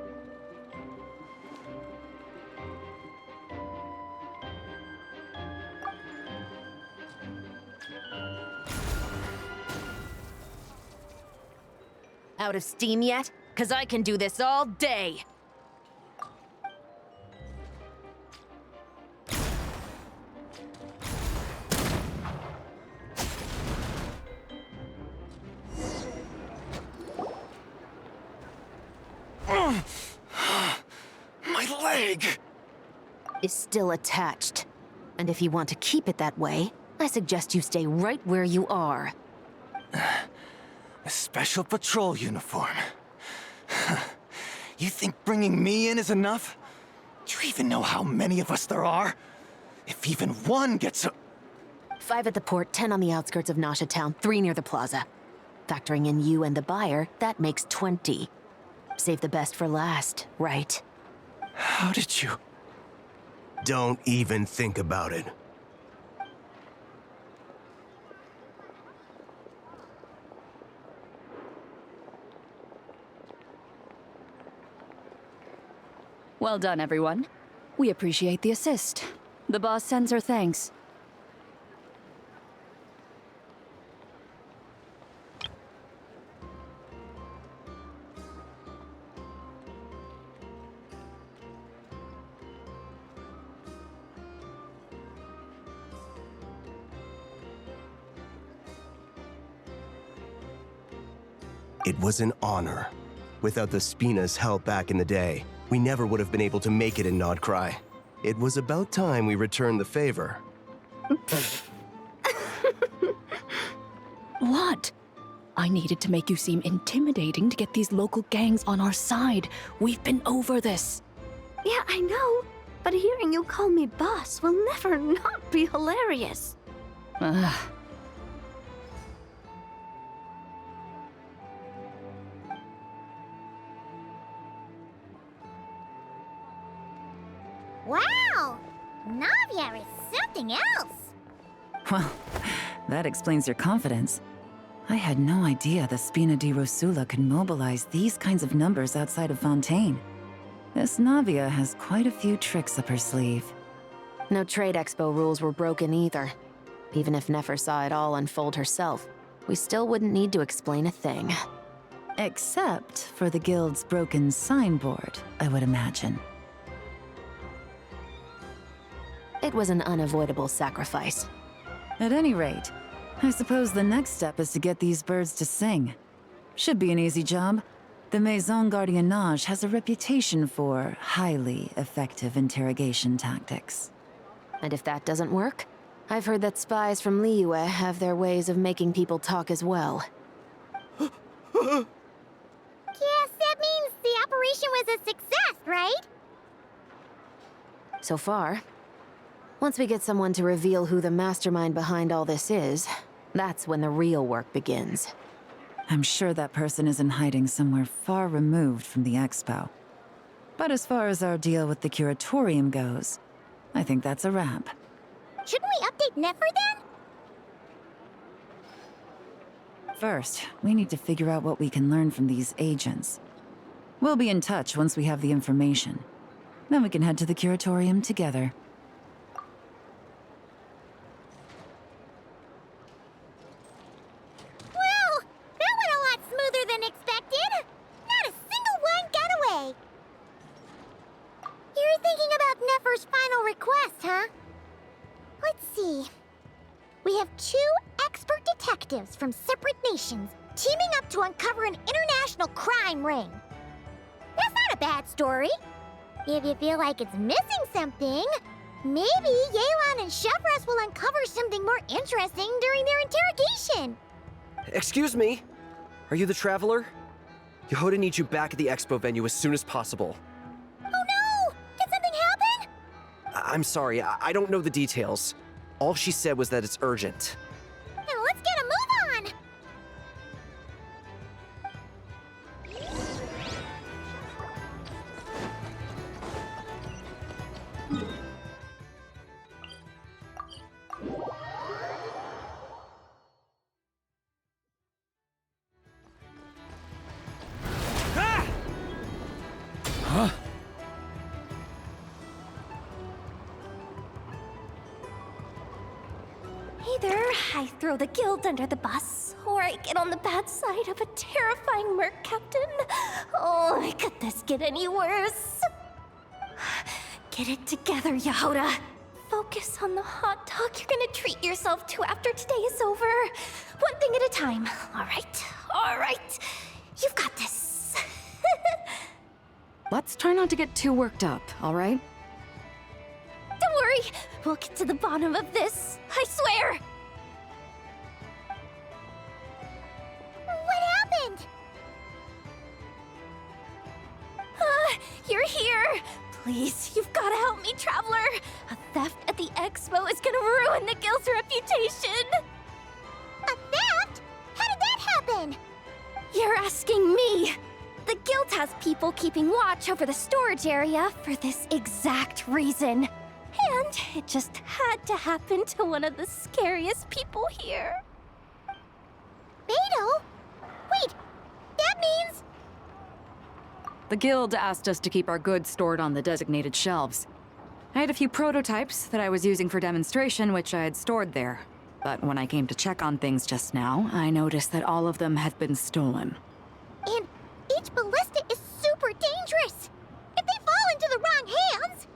Out of steam yet? 'Cause I can do this all day! My leg! Is still attached. And if you want to keep it that way, I suggest you stay right where you are. A special patrol uniform. You think bringing me in is enough? Do you even know how many of us there are? If even one gets a... 5 at the port, 10 on the outskirts of Nasha Town, 3 near the plaza. Factoring in you and the buyer, that makes 20. Save the best for last, right? How did you... Don't even think about it. Well done, everyone. We appreciate the assist. The boss sends her thanks. It was an honor. Without the Spina's help back in the day, we never would have been able to make it in Nod-Krai. It was about time we returned the favor. What? I needed to make you seem intimidating to get these local gangs on our side. We've been over this. Yeah, I know. But hearing you call me boss will never not be hilarious. Ugh. Wow! Navia is something else. Well, that explains your confidence. I had no idea the Spina di Rosula could mobilize these kinds of numbers outside of Fontaine. This Navia has quite a few tricks up her sleeve. No trade expo rules were broken either. Even if Nefer saw it all unfold herself, we still wouldn't need to explain a thing. Except for the guild's broken signboard, I would imagine. It was an unavoidable sacrifice. At any rate, I suppose the next step is to get these birds to sing. Should be an easy job. The Maison Gardiennage has a reputation for highly effective interrogation tactics. And if that doesn't work, I've heard that spies from Liyue have their ways of making people talk as well. Yes, that means the operation was a success, right? So far. Once we get someone to reveal who the mastermind behind all this is, that's when the real work begins. I'm sure that person is in hiding somewhere far removed from the expo. But as far as our deal with the curatorium goes, I think that's a wrap. Shouldn't we update Nefer then? First, we need to figure out what we can learn from these agents. We'll be in touch once we have the information. Then we can head to the curatorium together. Well, that went a lot smoother than expected. Not a single one got away. You're thinking about Nefer's final request, huh? Let's see. We have 2 expert detectives from separate nations teaming up to uncover an international crime ring. That's not a bad story. If you feel like it's missing something, maybe Yelan and Chevreuse will uncover something more interesting during their interrogation. Excuse me? Are you the Traveler? Yehoda needs you back at the expo venue as soon as possible. Oh no! Did something happen? I'm sorry, I don't know the details. All she said was that it's urgent. Then let's get a move on! Huh? Either I throw the guild under the bus, or I get on the bad side of a terrifying merc captain. Oh, could this get any worse? Get it together, Yehoda. Focus on the hot dog you're gonna treat yourself to after today is over. One thing at a time. All right. You've got this. Let's try not to get too worked up, all right? Don't worry, we'll get to the bottom of this. I swear. What happened? You're here. Please, you've got to help me, Traveler. A theft at the expo is gonna ruin the guild's reputation. A theft? How did that happen? You're asking me. The guild has people keeping watch over the storage area for this exact reason. And it just had to happen to one of the scariest people here. Beidou? Wait, that means... The guild asked us to keep our goods stored on the designated shelves. I had a few prototypes that I was using for demonstration, which I had stored there. But when I came to check on things just now, I noticed that all of them had been stolen. And each ballista is super dangerous. If they fall into the wrong hands...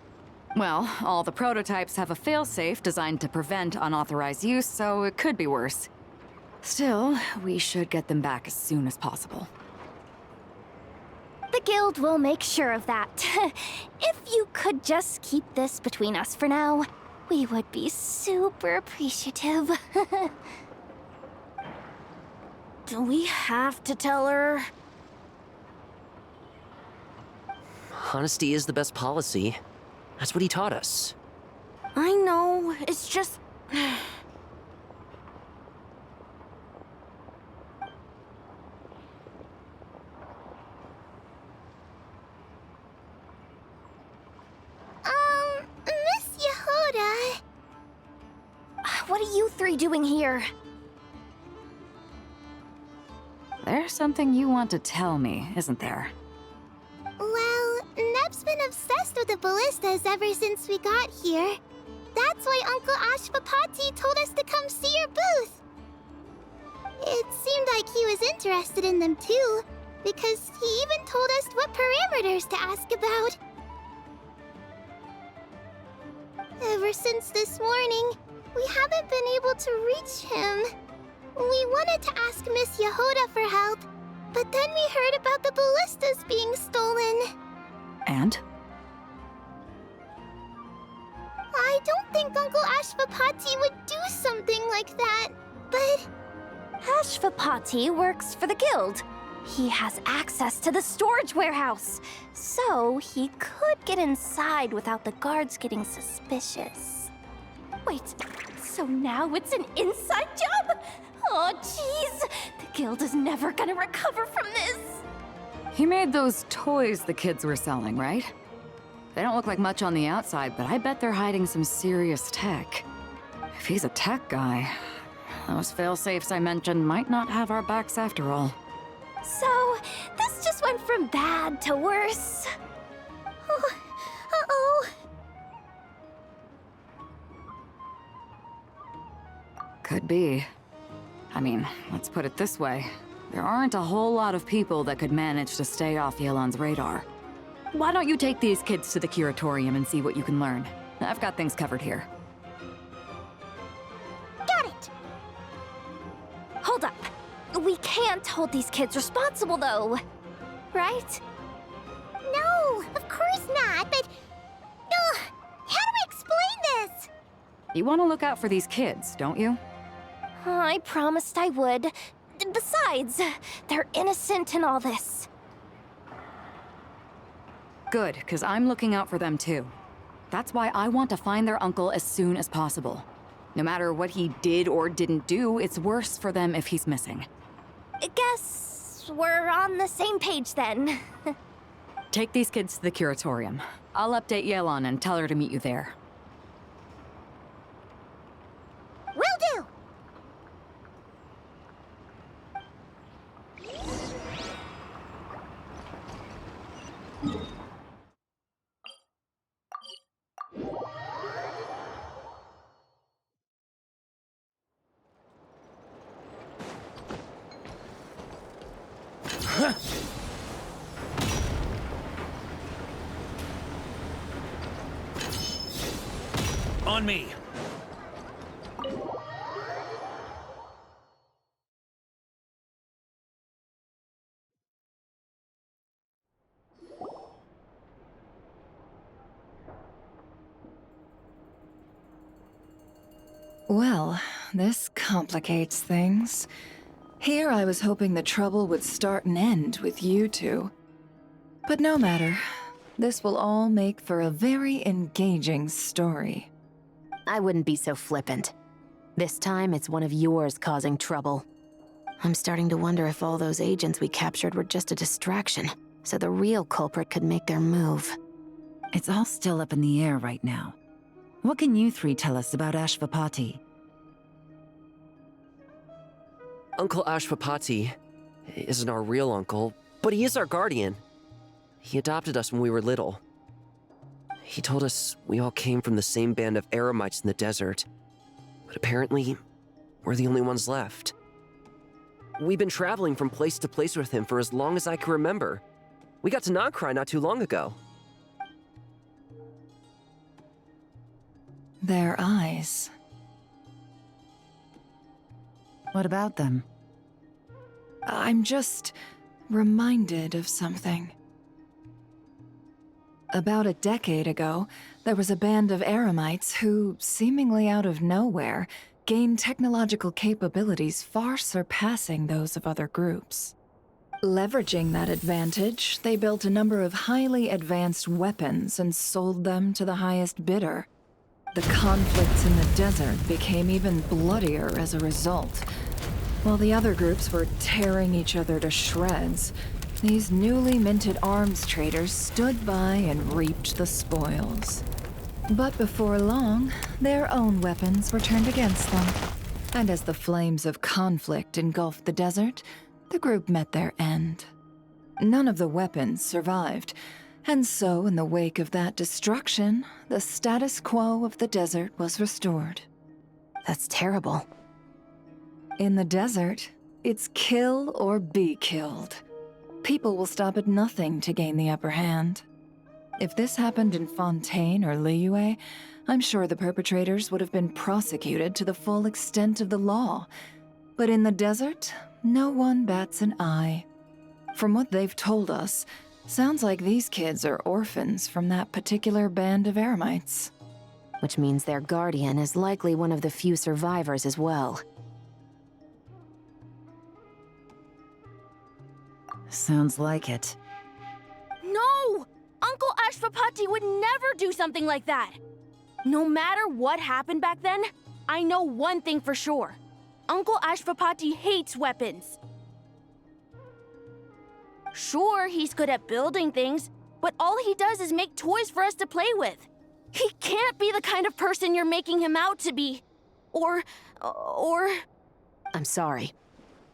Well, all the prototypes have a failsafe designed to prevent unauthorized use, so it could be worse. Still, we should get them back as soon as possible. The guild will make sure of that. If you could just keep this between us for now, we would be super appreciative. Do we have to tell her? Honesty is the best policy. That's what he taught us. I know, it's just... Miss Yehoda, three doing here? There's something you want to tell me, isn't there? Well, Neb's been obsessed with the ballistas ever since we got here. That's why Uncle Ashvapati told us to come see your booth. It seemed like he was interested in them too, because he even told us what parameters to ask about. Ever since this morning, we haven't been able to reach him. We wanted to ask Miss Yehoda for help, but then we heard about the ballistas being stolen. And? I don't think Uncle Ashvapati would do something like that, but... Ashvapati works for the guild. He has access to the storage warehouse, so he could get inside without the guards getting suspicious. Wait, so now it's an inside job? Oh, jeez! The guild is never gonna recover from this! He made those toys the kids were selling, right? They don't look like much on the outside, but I bet they're hiding some serious tech. If he's a tech guy, those fail-safes I mentioned might not have our backs after all. So, this just went from bad to worse. Oh, uh-oh. Could be. I mean, let's put it this way. There aren't a whole lot of people that could manage to stay off Yelan's radar. Why don't you take these kids to the curatorium and see what you can learn? I've got things covered here. Got it! Hold up. We can't hold these kids responsible, though. Right? No, of course not, but... how do we explain this? You want to look out for these kids, don't you? I promised I would. Besides, they're innocent in all this. Good, because I'm looking out for them too. That's why I want to find their uncle as soon as possible. No matter what he did or didn't do, it's worse for them if he's missing. I guess we're on the same page then. Take these kids to the curatorium. I'll update Yelan and tell her to meet you there. Will do! On me! Well, this complicates things. Here I was hoping the trouble would start and end with you two. But no matter. This will all make for a very engaging story. I wouldn't be so flippant. This time, it's one of yours causing trouble. I'm starting to wonder if all those agents we captured were just a distraction, so the real culprit could make their move. It's all still up in the air right now. What can you three tell us about Ashvapati? Uncle Ashvapati isn't our real uncle, but he is our guardian. He adopted us when we were little. He told us we all came from the same band of eremites in the desert, but apparently, we're the only ones left. We've been traveling from place to place with him for as long as I can remember. We got to Nod-Krai not too long ago. Their eyes. What about them? I'm just reminded of something. About a decade ago, there was a band of eremites who, seemingly out of nowhere, gained technological capabilities far surpassing those of other groups. Leveraging that advantage, they built a number of highly advanced weapons and sold them to the highest bidder. The conflicts in the desert became even bloodier as a result. While the other groups were tearing each other to shreds, these newly minted arms traders stood by and reaped the spoils. But before long, their own weapons were turned against them. And as the flames of conflict engulfed the desert, the group met their end. None of the weapons survived, and so in the wake of that destruction, the status quo of the desert was restored. That's terrible. In the desert, it's kill or be killed. People will stop at nothing to gain the upper hand. If this happened in Fontaine or Liyue, I'm sure the perpetrators would have been prosecuted to the full extent of the law. But in the desert, no one bats an eye. From what they've told us, sounds like these kids are orphans from that particular band of eremites. Which means their guardian is likely one of the few survivors as well. Sounds like it. No! Uncle Ashvapati would never do something like that! No matter what happened back then, I know one thing for sure. Uncle Ashvapati hates weapons. Sure, he's good at building things, but all he does is make toys for us to play with. He can't be the kind of person you're making him out to be. Or... I'm sorry.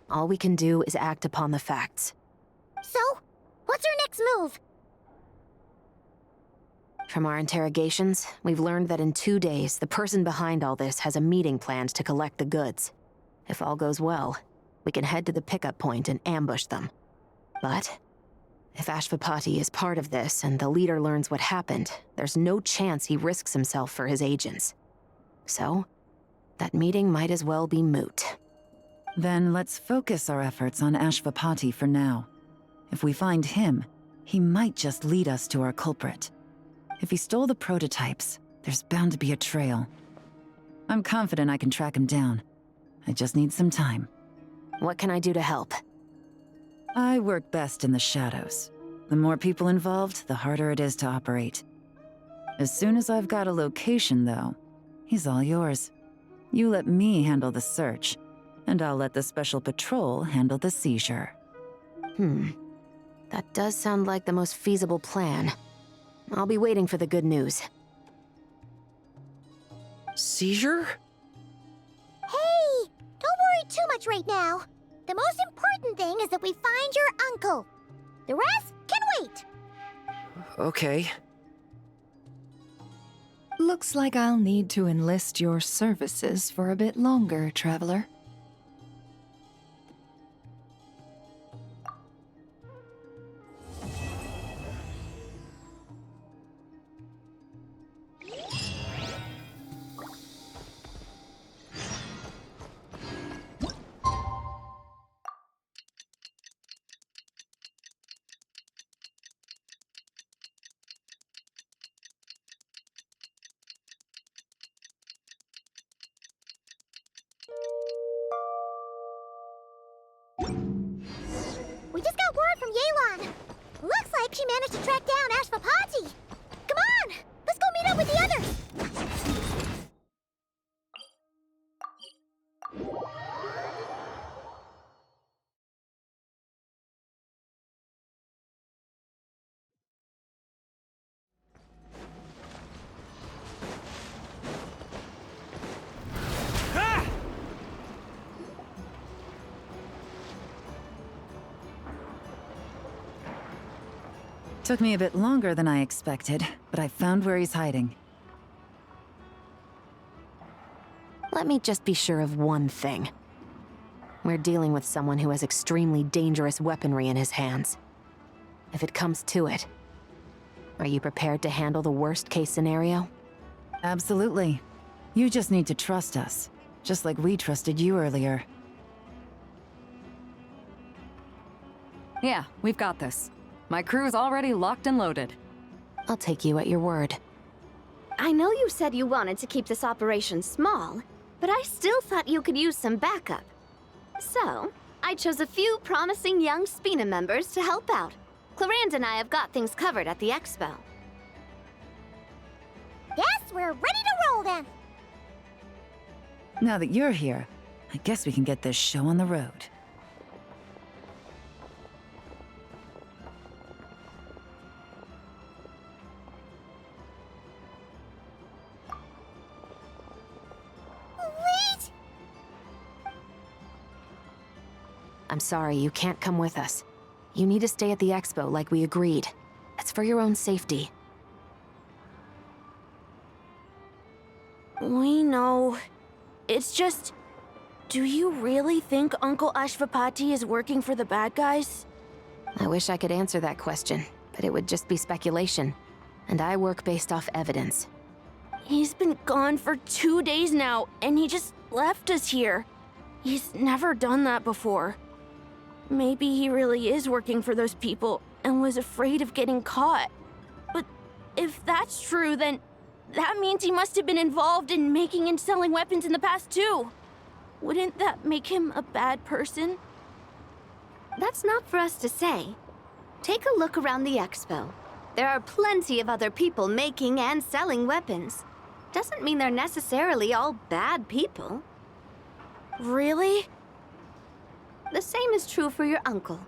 All we can do is act upon the facts. So, what's our next move? From our interrogations, we've learned that in 2 days, the person behind all this has a meeting planned to collect the goods. If all goes well, we can head to the pickup point and ambush them. But if Ashvapati is part of this and the leader learns what happened, there's no chance he risks himself for his agents. So, that meeting might as well be moot. Then let's focus our efforts on Ashvapati for now. If we find him, he might just lead us to our culprit. If he stole the prototypes, there's bound to be a trail. I'm confident I can track him down. I just need some time. What can I do to help? I work best in the shadows. The more people involved, the harder it is to operate. As soon as I've got a location, though, he's all yours. You let me handle the search, and I'll let the special patrol handle the seizure. That does sound like the most feasible plan. I'll be waiting for the good news. Seizure? Hey! Don't worry too much right now. The most important thing is that we find your uncle. The rest can wait. Okay. Looks like I'll need to enlist your services for a bit longer, Traveler. We just got word from Yelan. Looks like she managed to track down Ashvapati. Come on! Let's go meet up with the others! Took me a bit longer than I expected, but I found where he's hiding. Let me just be sure of one thing. We're dealing with someone who has extremely dangerous weaponry in his hands. If it comes to it, are you prepared to handle the worst-case scenario? Absolutely. You just need to trust us, just like we trusted you earlier. Yeah, we've got this. My crew's already locked and loaded. I'll take you at your word. I know you said you wanted to keep this operation small, but I still thought you could use some backup. So, I chose a few promising young Spina members to help out. Clorinde and I have got things covered at the expo. Guess we're ready to roll then! Now that you're here, I guess we can get this show on the road. I'm sorry, you can't come with us. You need to stay at the expo like we agreed. It's for your own safety. We know. It's just... Do you really think Uncle Ashvapati is working for the bad guys? I wish I could answer that question, but it would just be speculation. And I work based off evidence. He's been gone for 2 days now, and he just left us here. He's never done that before. Maybe he really is working for those people and was afraid of getting caught. But if that's true, then that means he must have been involved in making and selling weapons in the past too. Wouldn't that make him a bad person? That's not for us to say. Take a look around the expo. There are plenty of other people making and selling weapons. Doesn't mean they're necessarily all bad people. Really? The same is true for your uncle.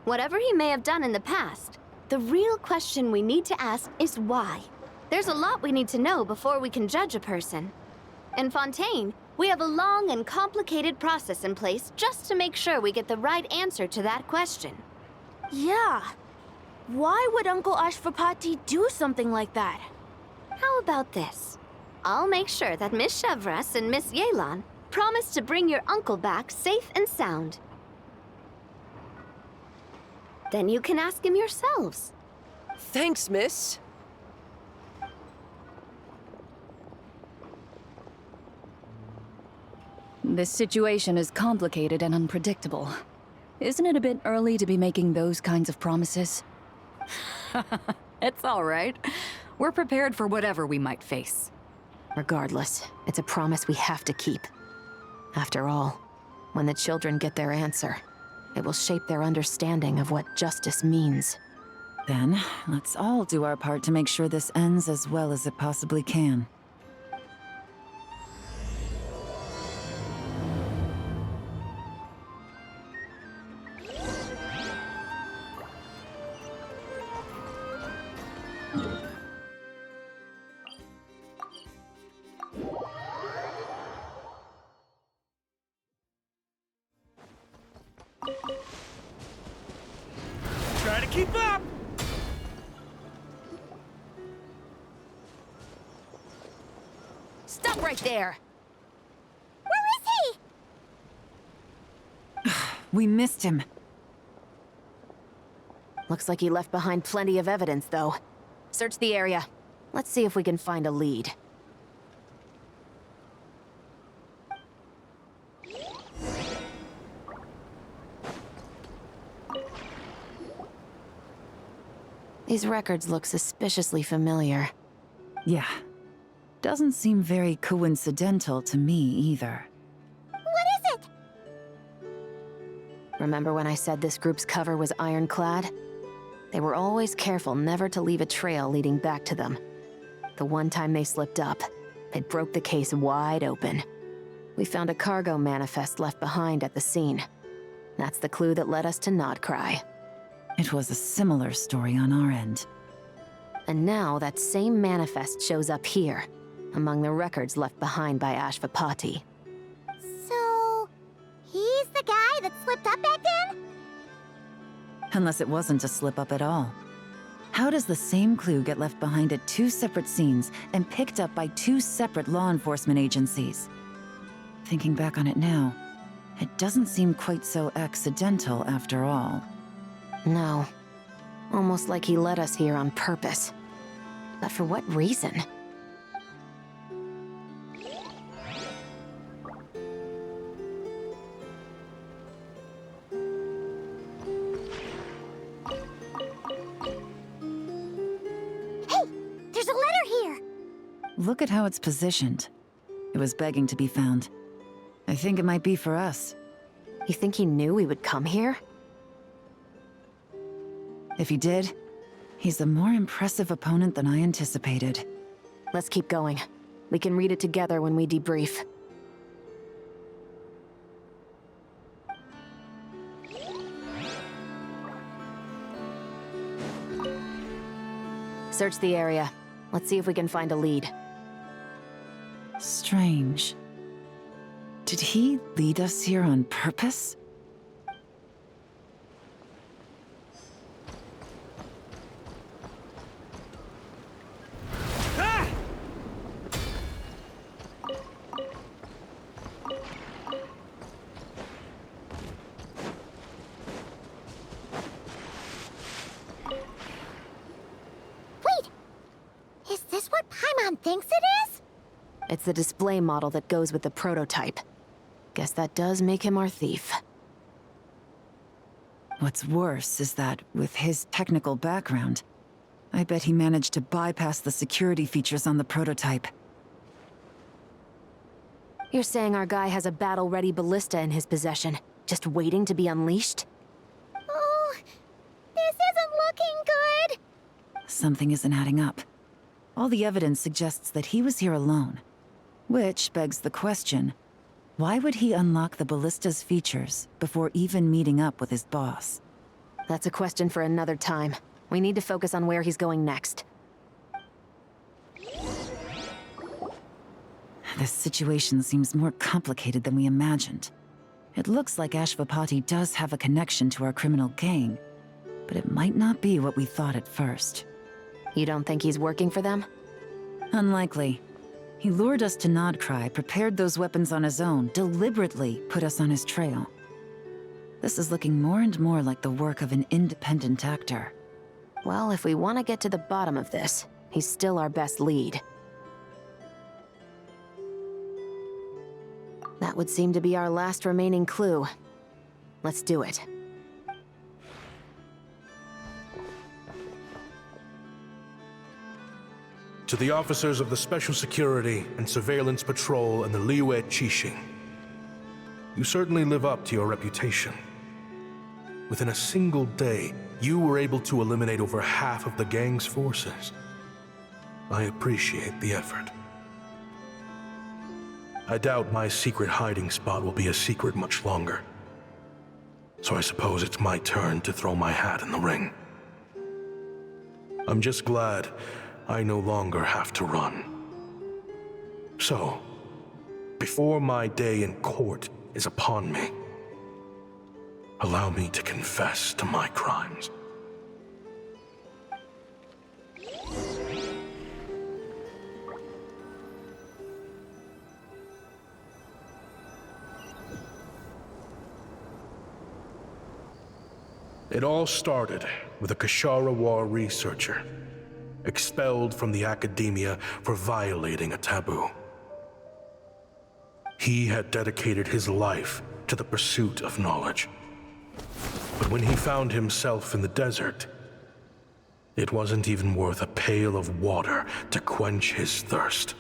Whatever he may have done in the past, the real question we need to ask is why. There's a lot we need to know before we can judge a person. In Fontaine, we have a long and complicated process in place just to make sure we get the right answer to that question. Yeah. Why would Uncle Ashvapati do something like that? How about this? I'll make sure that Miss Chevreuse and Miss Yelan promise to bring your uncle back safe and sound. Then you can ask him yourselves. Thanks, miss. This situation is complicated and unpredictable. Isn't it a bit early to be making those kinds of promises? It's all right. We're prepared for whatever we might face. Regardless, it's a promise we have to keep. After all, when the children get their answer, it will shape their understanding of what justice means. Then, let's all do our part to make sure this ends as well as it possibly can. Try to keep up! Stop right there! Where is he? We missed him. Looks like he left behind plenty of evidence, though. Search the area. Let's see if we can find a lead. These records look suspiciously familiar. Yeah. Doesn't seem very coincidental to me either. What is it? Remember when I said this group's cover was ironclad? They were always careful never to leave a trail leading back to them. The one time they slipped up, it broke the case wide open. We found a cargo manifest left behind at the scene. That's the clue that led us to Nod-Krai. It was a similar story on our end. And now that same manifest shows up here, among the records left behind by Ashvapati. So... he's the guy that slipped up back then? Unless it wasn't a slip-up at all. How does the same clue get left behind at 2 separate scenes and picked up by 2 separate law enforcement agencies? Thinking back on it now, it doesn't seem quite so accidental after all. No. Almost like he led us here on purpose. But for what reason? Hey! There's a letter here! Look at how it's positioned. It was begging to be found. I think it might be for us. You think he knew we would come here? If he did, he's a more impressive opponent than I anticipated. Let's keep going. We can read it together when we debrief. Search the area. Let's see if we can find a lead. Strange. Did he lead us here on purpose? Yelan thinks it is? It's the display model that goes with the prototype. Guess that does make him our thief. What's worse is that, with his technical background, I bet he managed to bypass the security features on the prototype. You're saying our guy has a battle-ready ballista in his possession, just waiting to be unleashed? Oh, this isn't looking good. Something isn't adding up. All the evidence suggests that he was here alone. Which begs the question, why would he unlock the ballista's features before even meeting up with his boss? That's a question for another time. We need to focus on where he's going next. This situation seems more complicated than we imagined. It looks like Ashvapati does have a connection to our criminal gang, but it might not be what we thought at first. You don't think he's working for them? Unlikely. He lured us to Nod-Krai, prepared those weapons on his own, deliberately put us on his trail. This is looking more and more like the work of an independent actor. Well, if we want to get to the bottom of this, he's still our best lead. That would seem to be our last remaining clue. Let's do it. To the officers of the Special Security and Surveillance Patrol and the Liyue Qixing, you certainly live up to your reputation. Within a single day, you were able to eliminate over half of the gang's forces. I appreciate the effort. I doubt my secret hiding spot will be a secret much longer. So I suppose it's my turn to throw my hat in the ring. I'm just glad I no longer have to run. So, before my day in court is upon me, allow me to confess to my crimes. It all started with a Chevreuse researcher, expelled from the academia for violating a taboo. He had dedicated his life to the pursuit of knowledge. But when he found himself in the desert, it wasn't even worth a pail of water to quench his thirst.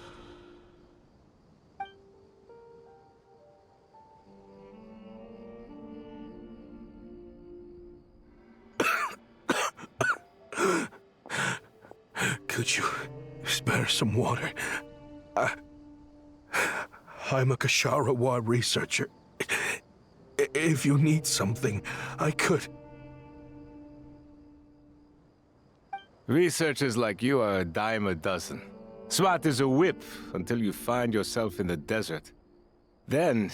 Could you spare some water? I'm a Chevreuse researcher. If you need something, I could. Researchers like you are a dime a dozen. Smart as a whip until you find yourself in the desert. Then,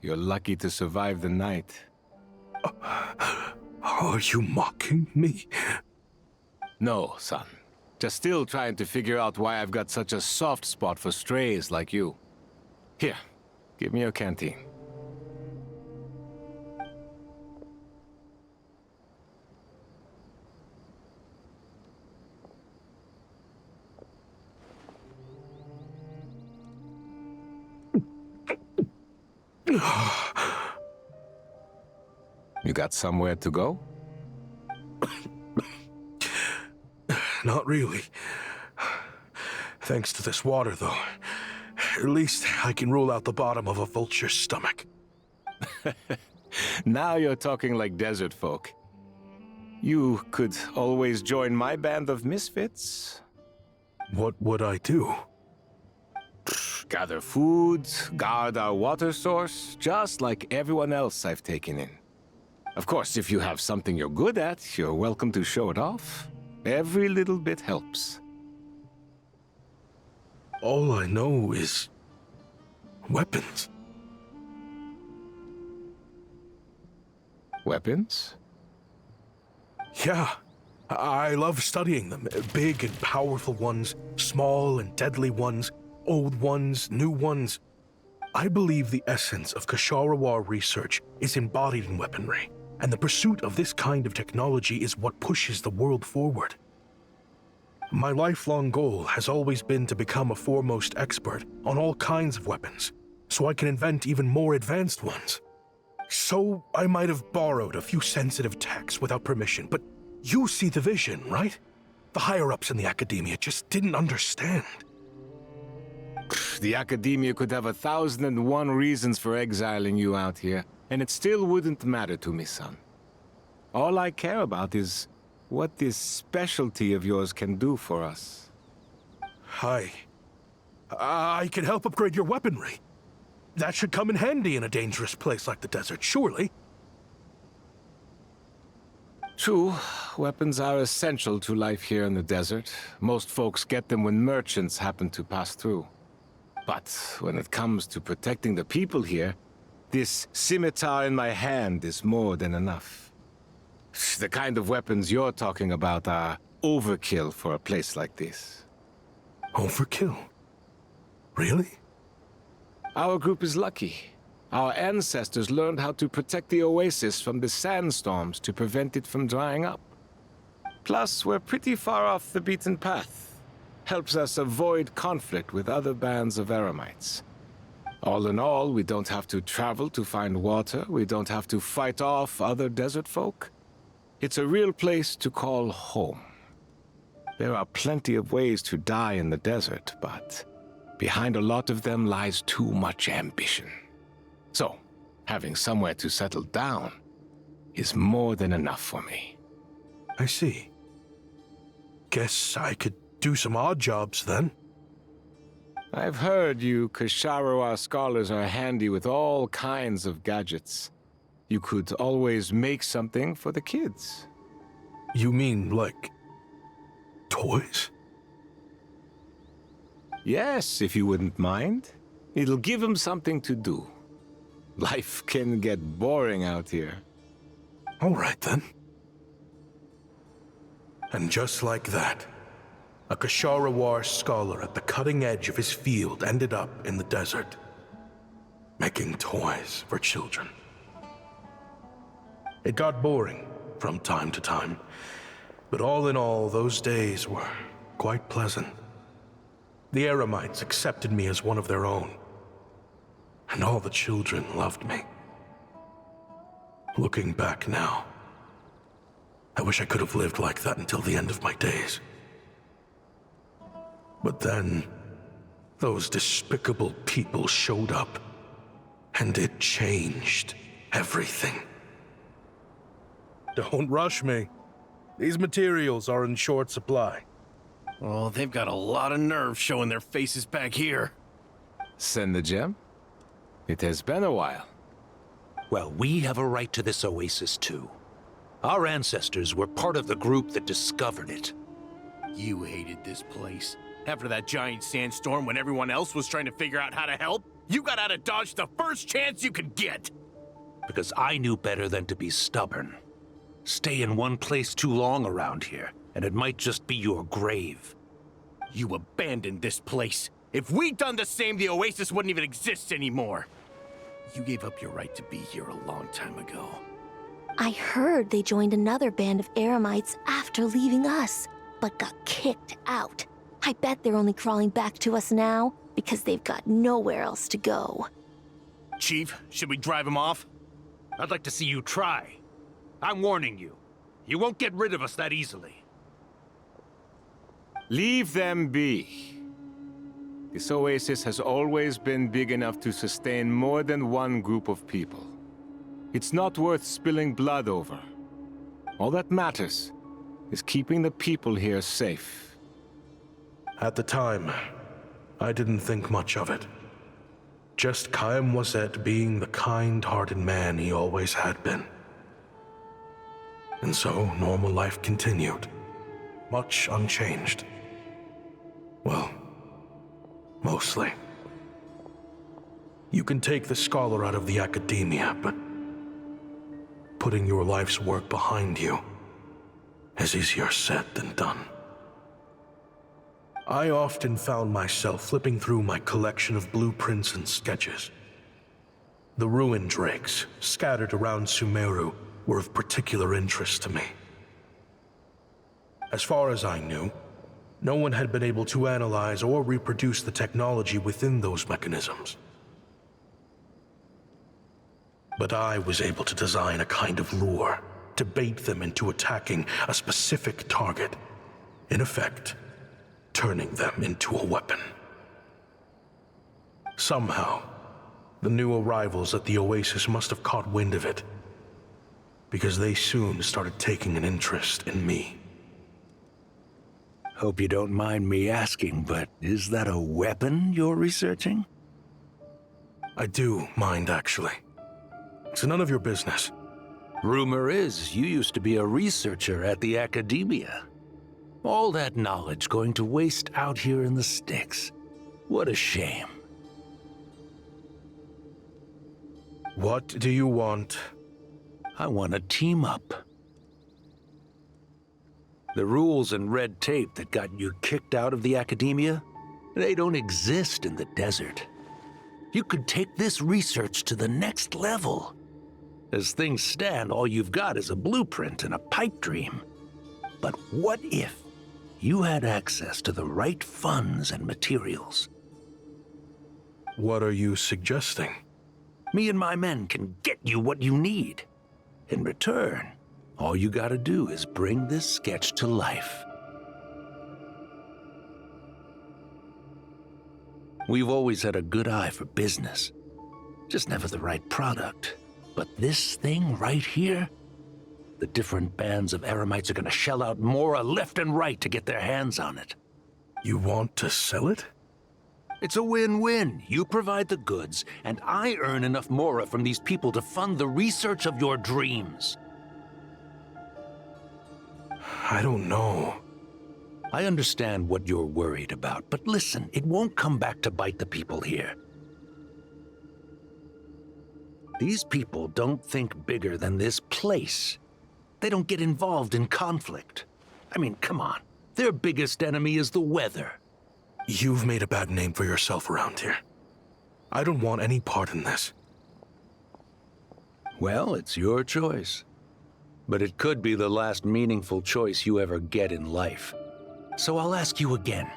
you're lucky to survive the night. Are you mocking me? No, son. Just still trying to figure out why I've got such a soft spot for strays like you. Here, give me your canteen. You got somewhere to go? Not really. Thanks to this water, though. At least I can rule out the bottom of a vulture's stomach. Now you're talking like desert folk. You could always join my band of misfits. What would I do? Gather food, guard our water source, just like everyone else I've taken in. Of course, if you have something you're good at, you're welcome to show it off. Every little bit helps. All I know is weapons. Weapons? Yeah. I love studying them. Big and powerful ones, small and deadly ones, old ones, new ones. I believe the essence of Chevreuse research is embodied in weaponry, and the pursuit of this kind of technology is what pushes the world forward. My lifelong goal has always been to become a foremost expert on all kinds of weapons, so I can invent even more advanced ones. So I might have borrowed a few sensitive techs without permission, but you see the vision, right? The higher-ups in the Academia just didn't understand. The Academia could have 1,001 reasons for exiling you out here, and it still wouldn't matter to me, son. All I care about is what this specialty of yours can do for us. I can help upgrade your weaponry. That should come in handy in a dangerous place like the desert, surely. True, weapons are essential to life here in the desert. Most folks get them when merchants happen to pass through. But when it comes to protecting the people here, this scimitar in my hand is more than enough. The kind of weapons you're talking about are overkill for a place like this. Overkill? Really? Our group is lucky. Our ancestors learned how to protect the oasis from the sandstorms to prevent it from drying up. Plus, we're pretty far off the beaten path. Helps us avoid conflict with other bands of Eremites. All in all, we don't have to travel to find water, we don't have to fight off other desert folk. It's a real place to call home. There are plenty of ways to die in the desert, but behind a lot of them lies too much ambition. So, having somewhere to settle down is more than enough for me. I see. Guess I could do some odd jobs then. I've heard you Ksharowa scholars are handy with all kinds of gadgets. You could always make something for the kids. You mean, like, toys? Yes, if you wouldn't mind. It'll give them something to do. Life can get boring out here. All right, then. And just like that, a Ksharowa scholar at the cutting edge of his field ended up in the desert, making toys for children. It got boring from time to time, but all in all, those days were quite pleasant. The Eremites accepted me as one of their own, and all the children loved me. Looking back now, I wish I could have lived like that until the end of my days. But then, those despicable people showed up, and it changed everything. Don't rush me. These materials are in short supply. Oh, they've got a lot of nerve showing their faces back here. Send the gem? It has been a while. Well, we have a right to this oasis too. Our ancestors were part of the group that discovered it. You hated this place. After that giant sandstorm when everyone else was trying to figure out how to help, you got out of Dodge the first chance you could get. Because I knew better than to be stubborn. Stay in one place too long around here, and it might just be your grave. You abandoned this place. If we'd done the same, the oasis wouldn't even exist anymore. You gave up your right to be here a long time ago. I heard they joined another band of Eremites after leaving us, but got kicked out. I bet they're only crawling back to us now because they've got nowhere else to go. Chief, should we drive him off? I'd like to see you try. I'm warning you. You won't get rid of us that easily. Leave them be. This oasis has always been big enough to sustain more than one group of people. It's not worth spilling blood over. All that matters is keeping the people here safe. At the time, I didn't think much of it. Just Chaim Wazet being the kind-hearted man he always had been. And so, normal life continued, much unchanged. Well, mostly. You can take the scholar out of the academia, but putting your life's work behind you is easier said than done. I often found myself flipping through my collection of blueprints and sketches. The ruin drakes scattered around Sumeru were of particular interest to me. As far as I knew, No one had been able to analyze or reproduce the technology within those mechanisms. But I was able to design a kind of lure to bait them into attacking a specific target. In effect, turning them into a weapon. Somehow, the new arrivals at the Oasis must have caught wind of it, because they soon started taking an interest in me. Hope you don't mind me asking, but is that a weapon you're researching? I do mind, actually. It's none of your business. Rumor is you used to be a researcher at the Academia. All that knowledge going to waste out here in the sticks. What a shame. What do you want? I want to team up. The rules and red tape that got you kicked out of the Academia, they don't exist in the desert. You could take this research to the next level. As things stand, all you've got is a blueprint and a pipe dream. But what if you had access to the right funds and materials? What are you suggesting? Me and my men can get you what you need. In return, all you gotta do is bring this sketch to life. We've always had a good eye for business. Just never the right product. But this thing right here, the different bands of Eremites are gonna shell out Mora left and right to get their hands on it. You want to sell it? It's a win-win. You provide the goods, and I earn enough Mora from these people to fund the research of your dreams. I don't know. I understand what you're worried about, but listen, it won't come back to bite the people here. These people don't think bigger than this place. They don't get involved in conflict. I mean, come on. Their biggest enemy is the weather. You've made a bad name for yourself around here. I don't want any part in this. Well, it's your choice. But it could be the last meaningful choice you ever get in life. So I'll ask you again.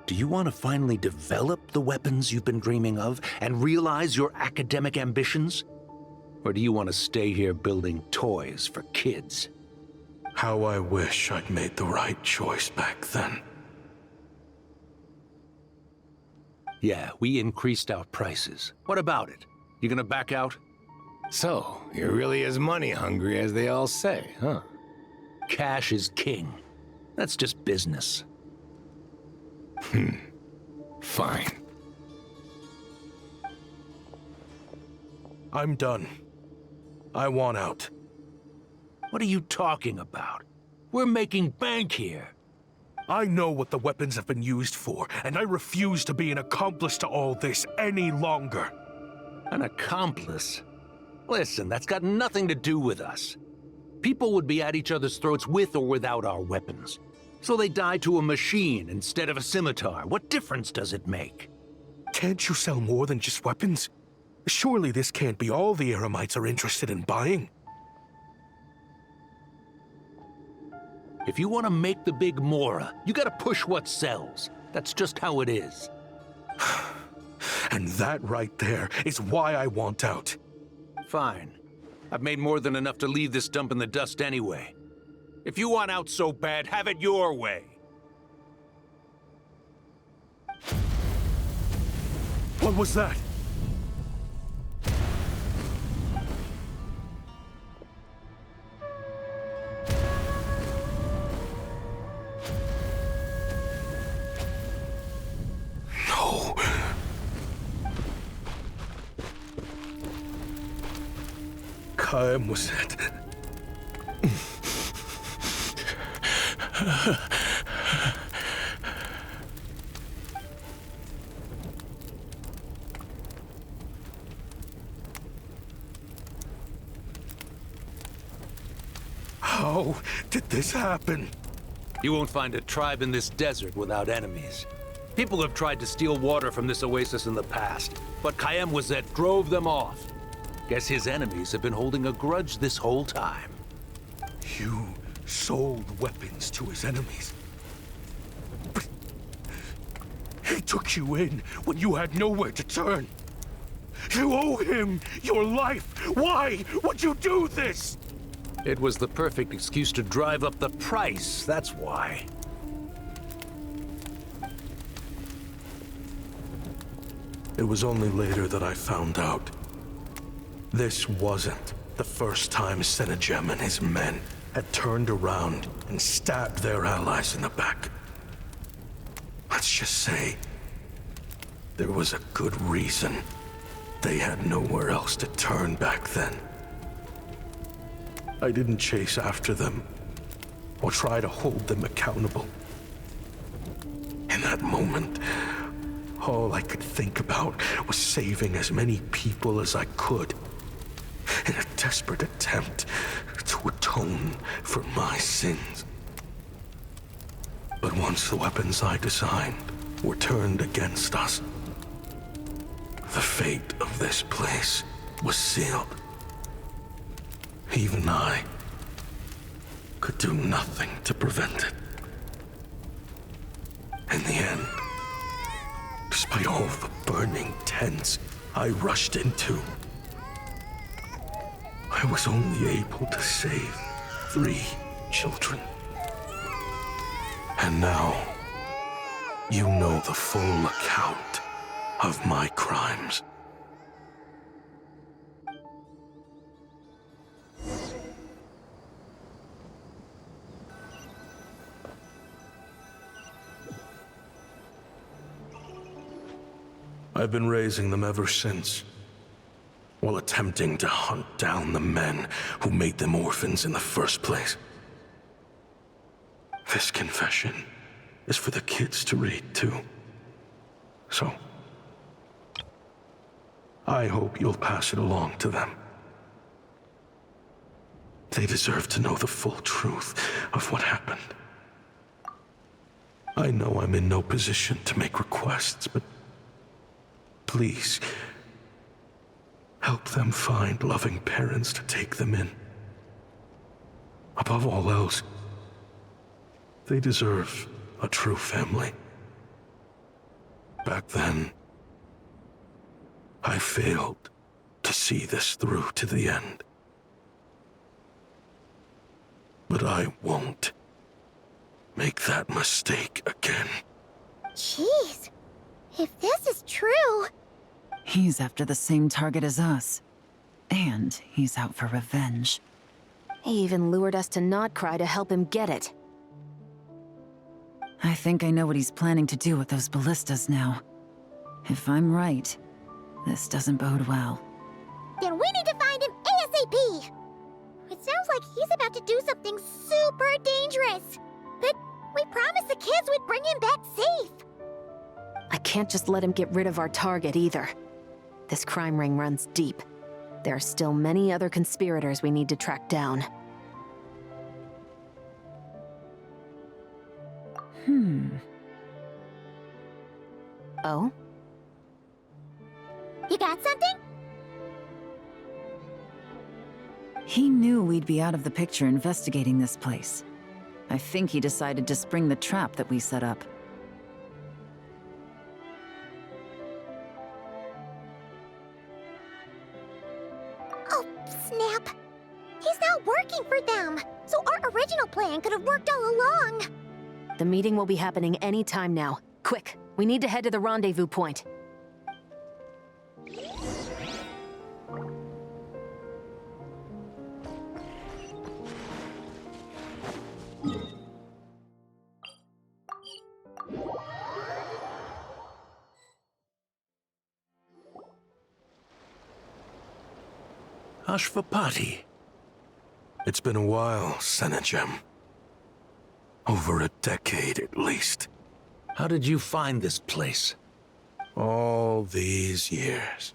Do you want to finally develop the weapons you've been dreaming of and realize your academic ambitions? Or do you want to stay here building toys for kids? How I wish I'd made the right choice back then. Yeah, we increased our prices. What about it? You gonna back out? So, you're really as money hungry as they all say, huh? Cash is king. That's just business. Fine. I'm done. I want out. What are you talking about? We're making bank here. I know what the weapons have been used for, and I refuse to be an accomplice to all this any longer. An accomplice? Listen, that's got nothing to do with us. People would be at each other's throats with or without our weapons. So they die to a machine instead of a scimitar. What difference does it make? Can't you sell more than just weapons? Surely this can't be all the Eremites are interested in buying. If you want to make the big Mora, you gotta push what sells. That's just how it is. And that right there is why I want out. Fine. I've made more than enough to leave this dump in the dust anyway. If you want out so bad, have it your way. What was that? No. Kaem was it? How did this happen? You won't find a tribe in this desert without enemies. People have tried to steal water from this oasis in the past, but Kaem Wazet drove them off. Guess his enemies have been holding a grudge this whole time. You sold weapons to his enemies. took you in when you had nowhere to turn. You owe him your life. Why would you do this? It was the perfect excuse to drive up the price, that's why. It was only later that I found out. This wasn't the first time Senegem and his men had turned around and stabbed their allies in the back. Let's just say, there was a good reason they had nowhere else to turn back then. I didn't chase after them or try to hold them accountable. In that moment, all I could think about was saving as many people as I could in a desperate attempt to atone for my sins. But once the weapons I designed were turned against us, the fate of this place was sealed. Even I could do nothing to prevent it. In the end, despite all the burning tents I rushed into, I was only able to save 3 children. And now, you know the full account of my crimes. I've been raising them ever since, while attempting to hunt down the men who made them orphans in the first place. This confession is for the kids to read, too. So, I hope you'll pass it along to them. They deserve to know the full truth of what happened. I know I'm in no position to make requests, but please, help them find loving parents to take them in. Above all else, they deserve a true family. Back then, I failed to see this through to the end. But I won't make that mistake again. Jeez, if this is true... He's after the same target as us. And he's out for revenge. He even lured us to Nod-Krai to help him get it. I think I know what he's planning to do with those ballistas now. If I'm right, this doesn't bode well. Then we need to find him ASAP! It sounds like he's about to do something super dangerous. But we promised the kids we'd bring him back safe. I can't just let him get rid of our target either. This crime ring runs deep. There are still many other conspirators we need to track down. Oh? You got something? He knew we'd be out of the picture investigating this place. I think he decided to spring the trap that we set up. Oh, snap. He's not working for them, so our original plan could have worked all along. The meeting will be happening any time now. Quick, we need to head to the rendezvous point. Ashvapati. It's been a while, Senegem. Over a decade, at least. How did you find this place? All these years.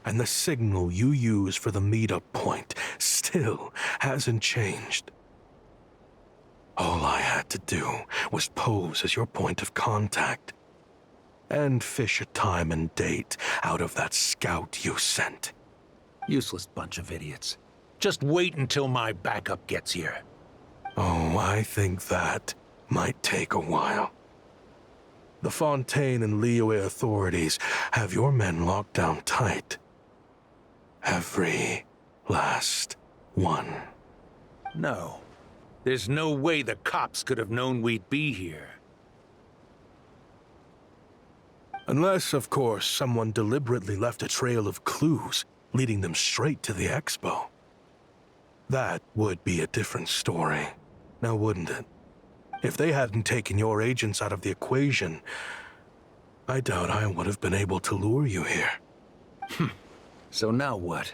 And the signal you use for the meetup point still hasn't changed. All I had to do was pose as your point of contact. And fish a time and date out of that scout you sent. Useless bunch of idiots. Just wait until my backup gets here. Oh, I think that might take a while. The Fontaine and Liyue authorities have your men locked down tight. Every last one. No. There's no way the cops could have known we'd be here. Unless, of course, someone deliberately left a trail of clues, leading them straight to the expo. That would be a different story, now wouldn't it? If they hadn't taken your agents out of the equation, I doubt I would have been able to lure you here. So now what?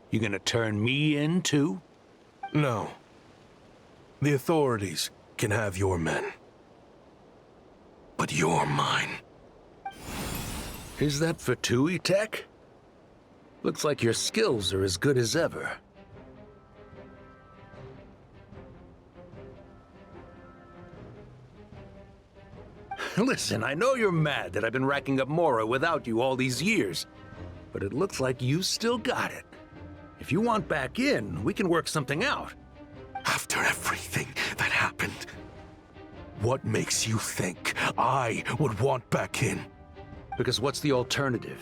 You gonna turn me in, too? No. The authorities can have your men. But you're mine. Is that Fatui tech? Looks like your skills are as good as ever. Listen, I know you're mad that I've been racking up Mora without you all these years, but it looks like you still got it. If you want back in, we can work something out. After everything that happened, what makes you think I would want back in? Because what's the alternative?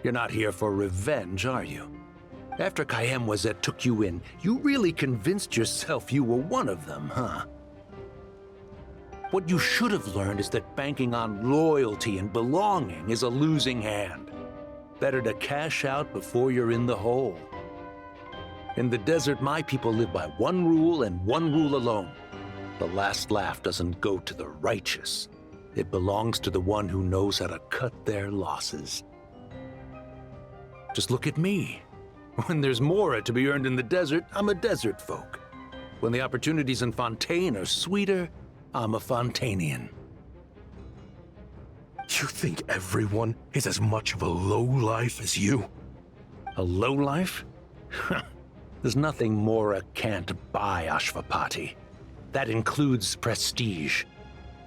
You're not here for revenge, are you? After Kayemwazet took you in, you really convinced yourself you were one of them, huh? What you should have learned is that banking on loyalty and belonging is a losing hand. Better to cash out before you're in the hole. In the desert, my people live by one rule and one rule alone. The last laugh doesn't go to the righteous. It belongs to the one who knows how to cut their losses. Just look at me. When there's Mora to be earned in the desert, I'm a desert folk. When the opportunities in Fontaine are sweeter, I'm a Fontanian. You think everyone is as much of a lowlife as you? A lowlife? There's nothing Mora can't buy, Ashvapati. That includes prestige.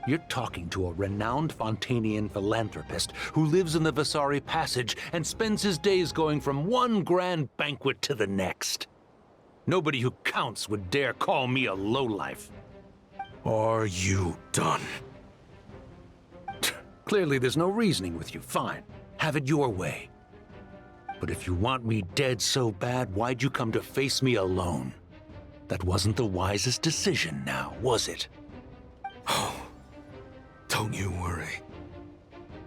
You're talking to a renowned Fontanian philanthropist who lives in the Vasari Passage and spends his days going from one grand banquet to the next. Nobody who counts would dare call me a lowlife. Are you done? Clearly there's no reasoning with you. Fine. Have it your way. But if you want me dead so bad, why'd you come to face me alone? That wasn't the wisest decision now, was it? Oh, don't you worry.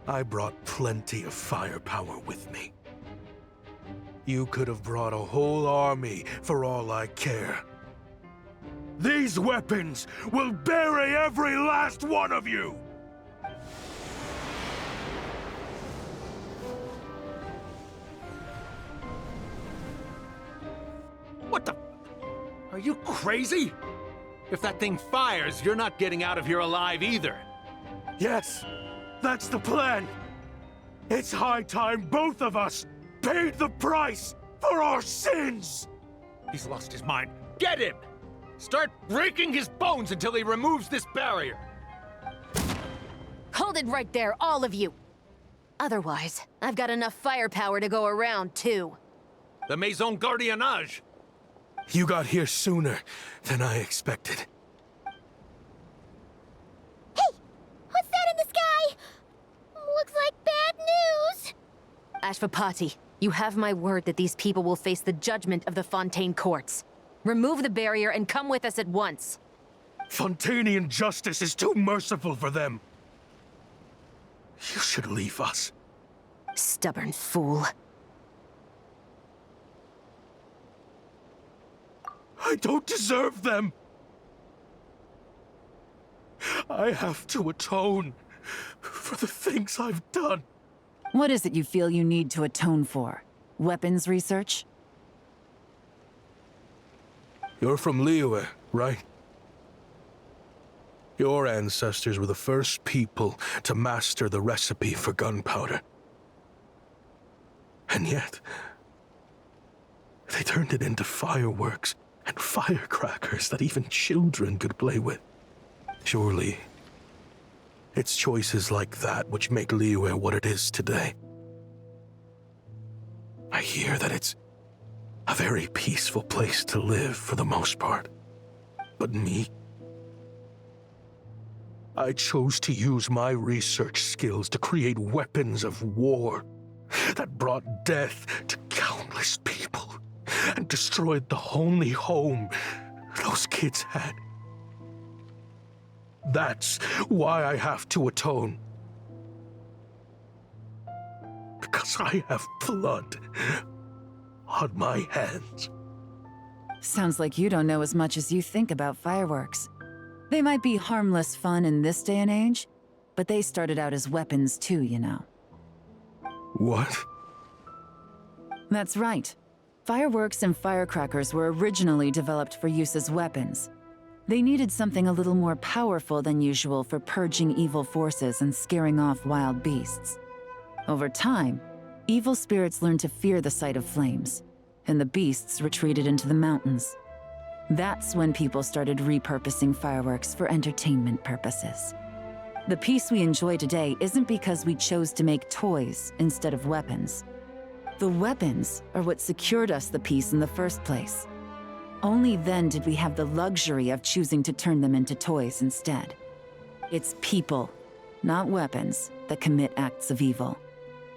I brought plenty of firepower with me. You could have brought a whole army for all I care. These weapons will bury every last one of you! What the? Are you crazy? If that thing fires, you're not getting out of here alive either. Yes, that's the plan. It's high time both of us paid the price for our sins! He's lost his mind. Get him! Start breaking his bones until he removes this barrier! Hold it right there, all of you! Otherwise, I've got enough firepower to go around, too. The Maison Gardiennage! You got here sooner than I expected. Hey! What's that in the sky? Looks like bad news! Ashvapati, you have my word that these people will face the judgment of the Fontaine courts. Remove the barrier and come with us at once. Fontanian justice is too merciful for them. You should leave us. Stubborn fool. I don't deserve them. I have to atone for the things I've done. What is it you feel you need to atone for? Weapons research? You're from Liyue, right? Your ancestors were the first people to master the recipe for gunpowder. And yet, they turned it into fireworks and firecrackers that even children could play with. Surely, it's choices like that which make Liyue what it is today. I hear that it's a very peaceful place to live for the most part. But me? I chose to use my research skills to create weapons of war that brought death to countless people and destroyed the only home those kids had. That's why I have to atone. Because I have blood on my hands. Sounds like you don't know as much as you think about fireworks. They might be harmless fun in this day and age, but they started out as weapons too, you know. What? That's right. Fireworks and firecrackers were originally developed for use as weapons. They needed something a little more powerful than usual for purging evil forces and scaring off wild beasts. Over time, evil spirits learned to fear the sight of flames, and the beasts retreated into the mountains. That's when people started repurposing fireworks for entertainment purposes. The peace we enjoy today isn't because we chose to make toys instead of weapons. The weapons are what secured us the peace in the first place. Only then did we have the luxury of choosing to turn them into toys instead. It's people, not weapons, that commit acts of evil.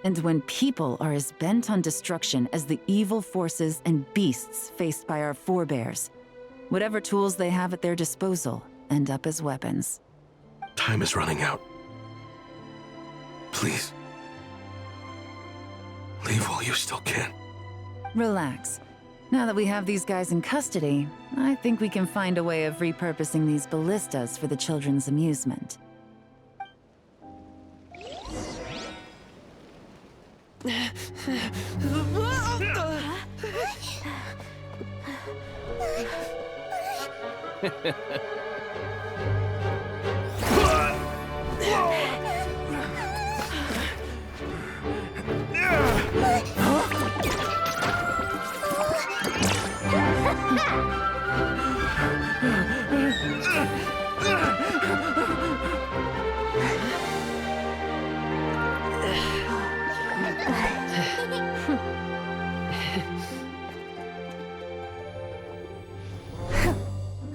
And when people are as bent on destruction as the evil forces and beasts faced by our forebears, whatever tools they have at their disposal end up as weapons. Time is running out. Please. Leave while you still can. Relax. Now that we have these guys in custody, I think we can find a way of repurposing these ballistas for the children's amusement.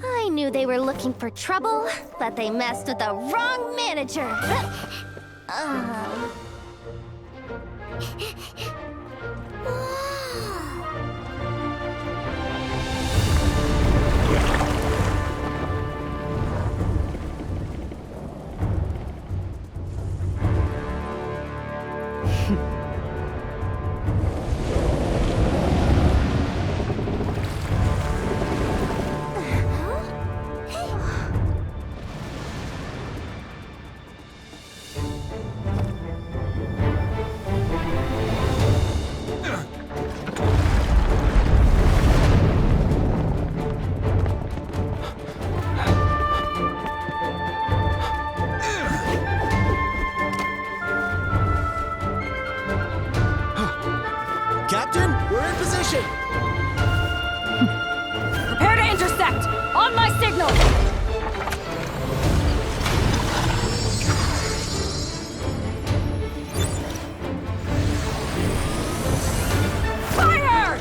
I knew they were looking for trouble, but they messed with the wrong manager. Captain, we're in position! Prepare to intersect! On my signal! Fire!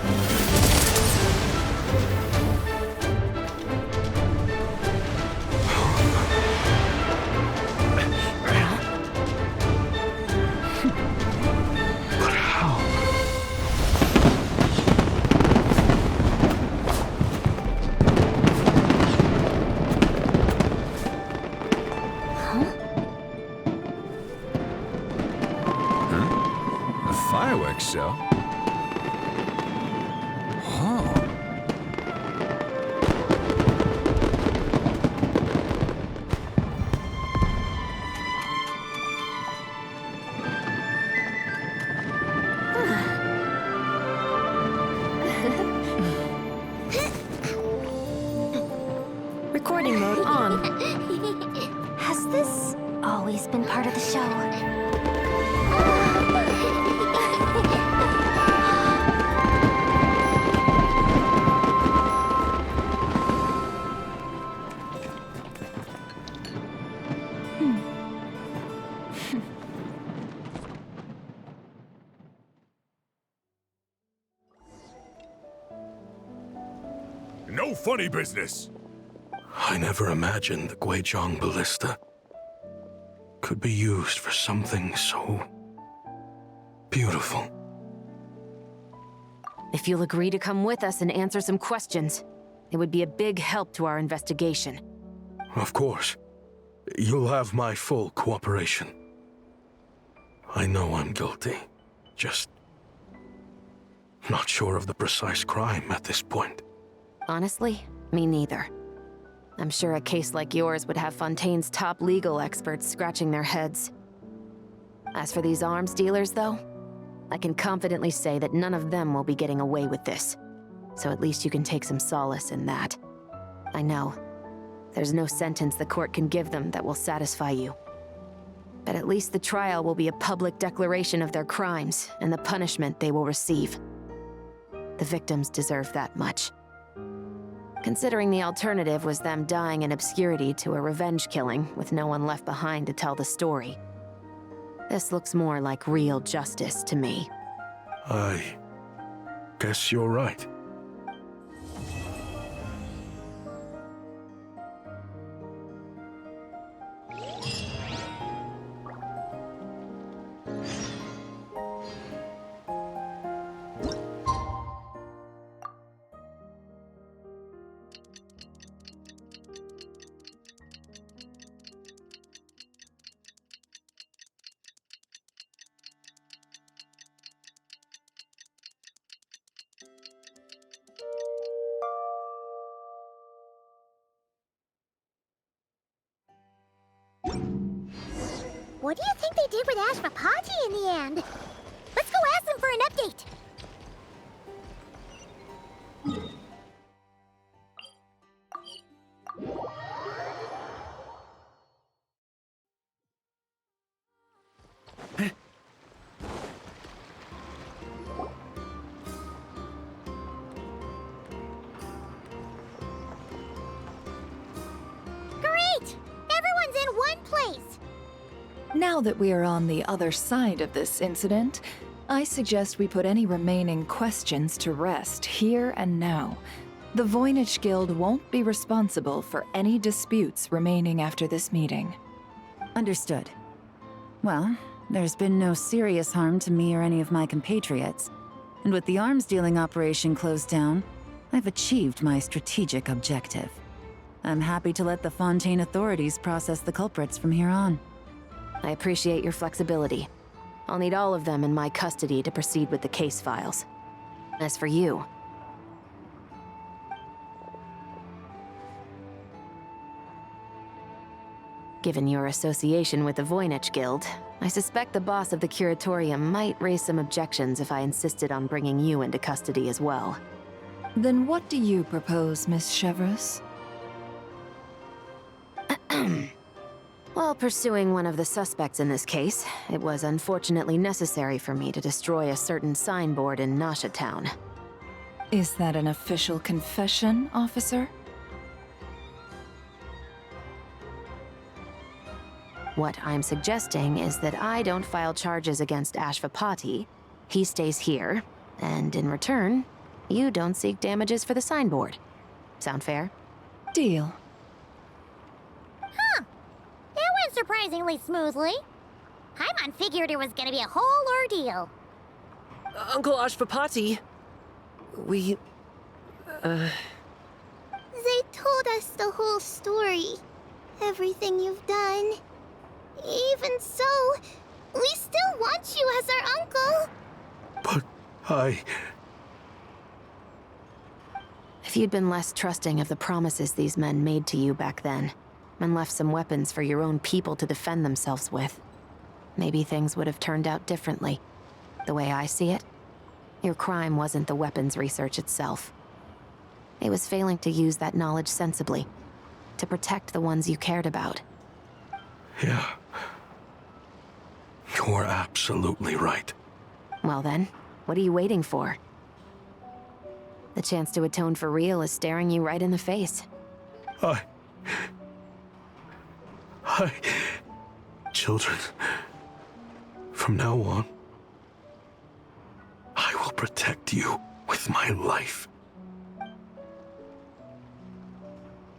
But how? Fireworks show? Oh. Recording mode on. Has this always been part of the show? No funny business! I never imagined the Guizhong Ballista. could be used for something so beautiful. If you'll agree to come with us and answer some questions, it would be a big help to our investigation. Of course. You'll have my full cooperation. I know I'm guilty. Just not sure of the precise crime at this point. Honestly, me neither. I'm sure a case like yours would have Fontaine's top legal experts scratching their heads. As for these arms dealers, though, I can confidently say that none of them will be getting away with this. So at least you can take some solace in that. I know. There's no sentence the court can give them that will satisfy you. But at least the trial will be a public declaration of their crimes and the punishment they will receive. The victims deserve that much. Considering the alternative was them dying in obscurity to a revenge killing with no one left behind to tell the story. This looks more like real justice to me. I guess you're right. What do you think they did with Ashvapati in the end? Let's go ask them for an update. Great! Everyone's in one place! Now that we are on the other side of this incident, I suggest we put any remaining questions to rest here and now. The Voynich Guild won't be responsible for any disputes remaining after this meeting. Understood. Well, there's been no serious harm to me or any of my compatriots. And with the arms dealing operation closed down, I've achieved my strategic objective. I'm happy to let the Fontaine authorities process the culprits from here on. I appreciate your flexibility. I'll need all of them in my custody to proceed with the case files. As for you... Given your association with the Voynich Guild, I suspect the boss of the Curatorium might raise some objections if I insisted on bringing you into custody as well. Then what do you propose, Miss Chevreuse? While pursuing one of the suspects in this case, it was unfortunately necessary for me to destroy a certain signboard in Nasha Town. Is that an official confession, officer? What I'm suggesting is that I don't file charges against Ashvapati, he stays here, and in return, you don't seek damages for the signboard. Sound fair? Deal. Huh. That went surprisingly smoothly. Paimon figured it was gonna be a whole ordeal. Uncle Ashvapati, we... They told us the whole story. Everything you've done. Even so, we still want you as our uncle. But If you'd been less trusting of the promises these men made to you back then, and left some weapons for your own people to defend themselves with, maybe things would have turned out differently. The way I see it, your crime wasn't the weapons research itself. It was failing to use that knowledge sensibly, to protect the ones you cared about. Yeah. You're absolutely right. Well then, what are you waiting for? The chance to atone for real is staring you right in the face. Children, from now on, I will protect you with my life.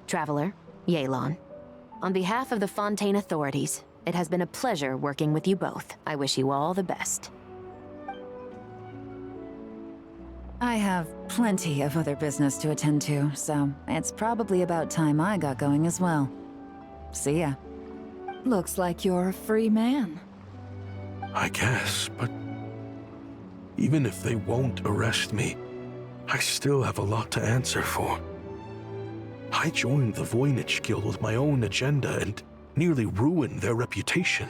Traveler, Yelan, on behalf of the Fontaine authorities, it has been a pleasure working with you both. I wish you all the best. I have plenty of other business to attend to, so it's probably about time I got going as well. See ya. Looks like you're a free man. I guess, but even if they won't arrest me, I still have a lot to answer for. I joined the Voynich Guild with my own agenda and nearly ruined their reputation.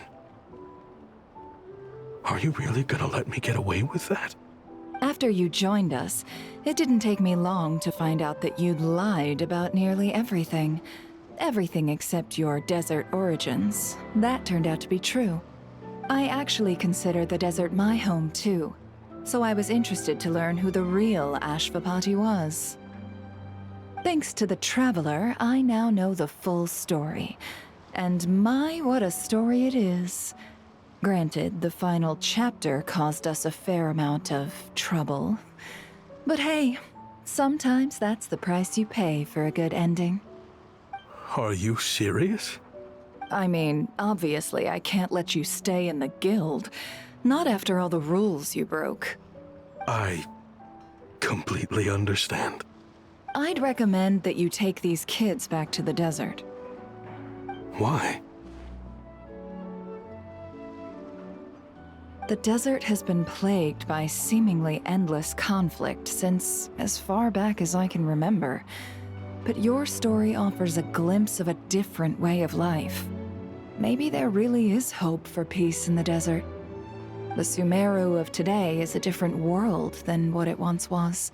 Are you really gonna let me get away with that? After you joined us, it didn't take me long to find out that you'd lied about nearly everything. Everything except your desert origins. That turned out to be true. I actually consider the desert my home too, so I was interested to learn who the real Ashvapati was. Thanks to the Traveler, I now know the full story. And my, what a story it is. Granted, the final chapter caused us a fair amount of trouble. But hey, sometimes that's the price you pay for a good ending. Are you serious? I mean, obviously I can't let you stay in the guild. Not after all the rules you broke. I completely understand. I'd recommend that you take these kids back to the desert. Why? The desert has been plagued by seemingly endless conflict since as far back as I can remember. But your story offers a glimpse of a different way of life. Maybe there really is hope for peace in the desert. The Sumeru of today is a different world than what it once was.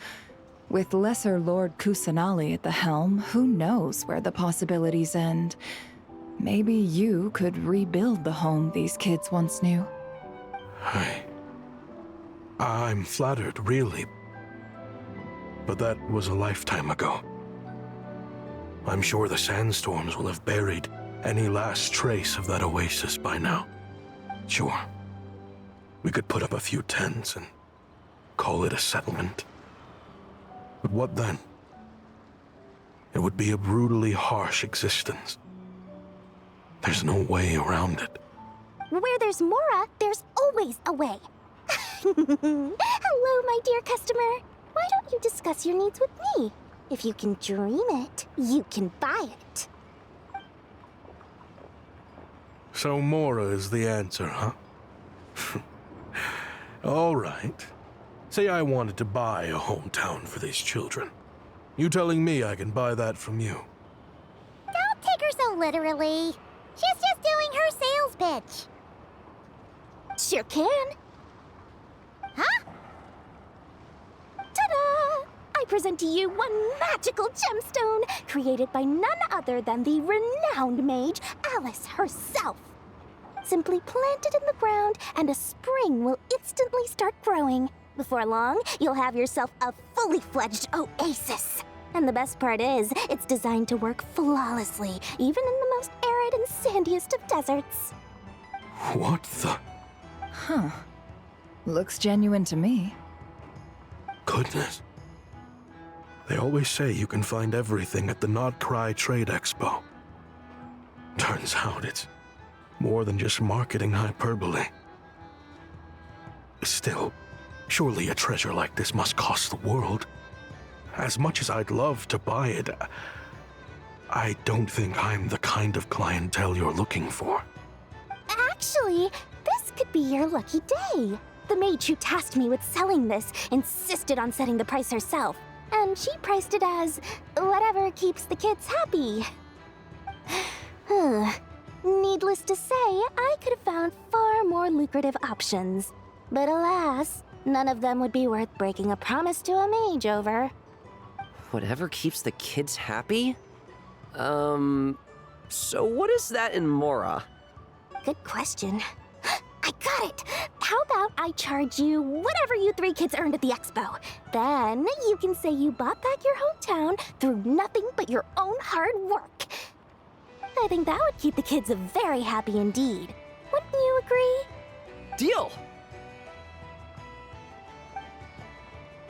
With Lesser Lord Kusanali at the helm, who knows where the possibilities end? Maybe you could rebuild the home these kids once knew. I'm flattered, really. But that was a lifetime ago. I'm sure the sandstorms will have buried any last trace of that oasis by now. Sure, we could put up a few tents and call it a settlement. But what then? It would be a brutally harsh existence. There's no way around it. Where there's Mora, there's always a way. Hello, my dear customer. Why don't you discuss your needs with me? If you can dream it, you can buy it. So Mora is the answer, huh? All right. Say I wanted to buy a hometown for these children. You telling me I can buy that from you? Don't take her so literally. She's just doing her sales pitch. Sure can. Huh? Ta-da! I present to you one magical gemstone created by none other than the renowned mage Alice herself. Simply plant it in the ground and a spring will instantly start growing. Before long, you'll have yourself a fully fledged oasis. And the best part is, it's designed to work flawlessly, even in the most arid and sandiest of deserts. What the? Huh. Looks genuine to me. Goodness. They always say you can find everything at the Nod-Krai Trade Expo. Turns out it's more than just marketing hyperbole. Still, surely a treasure like this must cost the world. As much as I'd love to buy it, I don't think I'm the kind of clientele you're looking for. Actually, this could be your lucky day. The mage who tasked me with selling this insisted on setting the price herself, and she priced it as whatever keeps the kids happy. Needless to say, I could have found far more lucrative options. But alas, none of them would be worth breaking a promise to a mage over. Whatever keeps the kids happy? So what is that in Mora? Good question. I got it! How about I charge you whatever you three kids earned at the expo? Then you can say you bought back your hometown through nothing but your own hard work. I think that would keep the kids very happy indeed. Wouldn't you agree? Deal!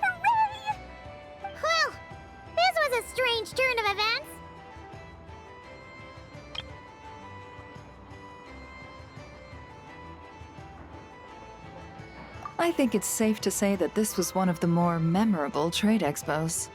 Hooray! Well, this was a strange turn of events. I think it's safe to say that this was one of the more memorable trade expos.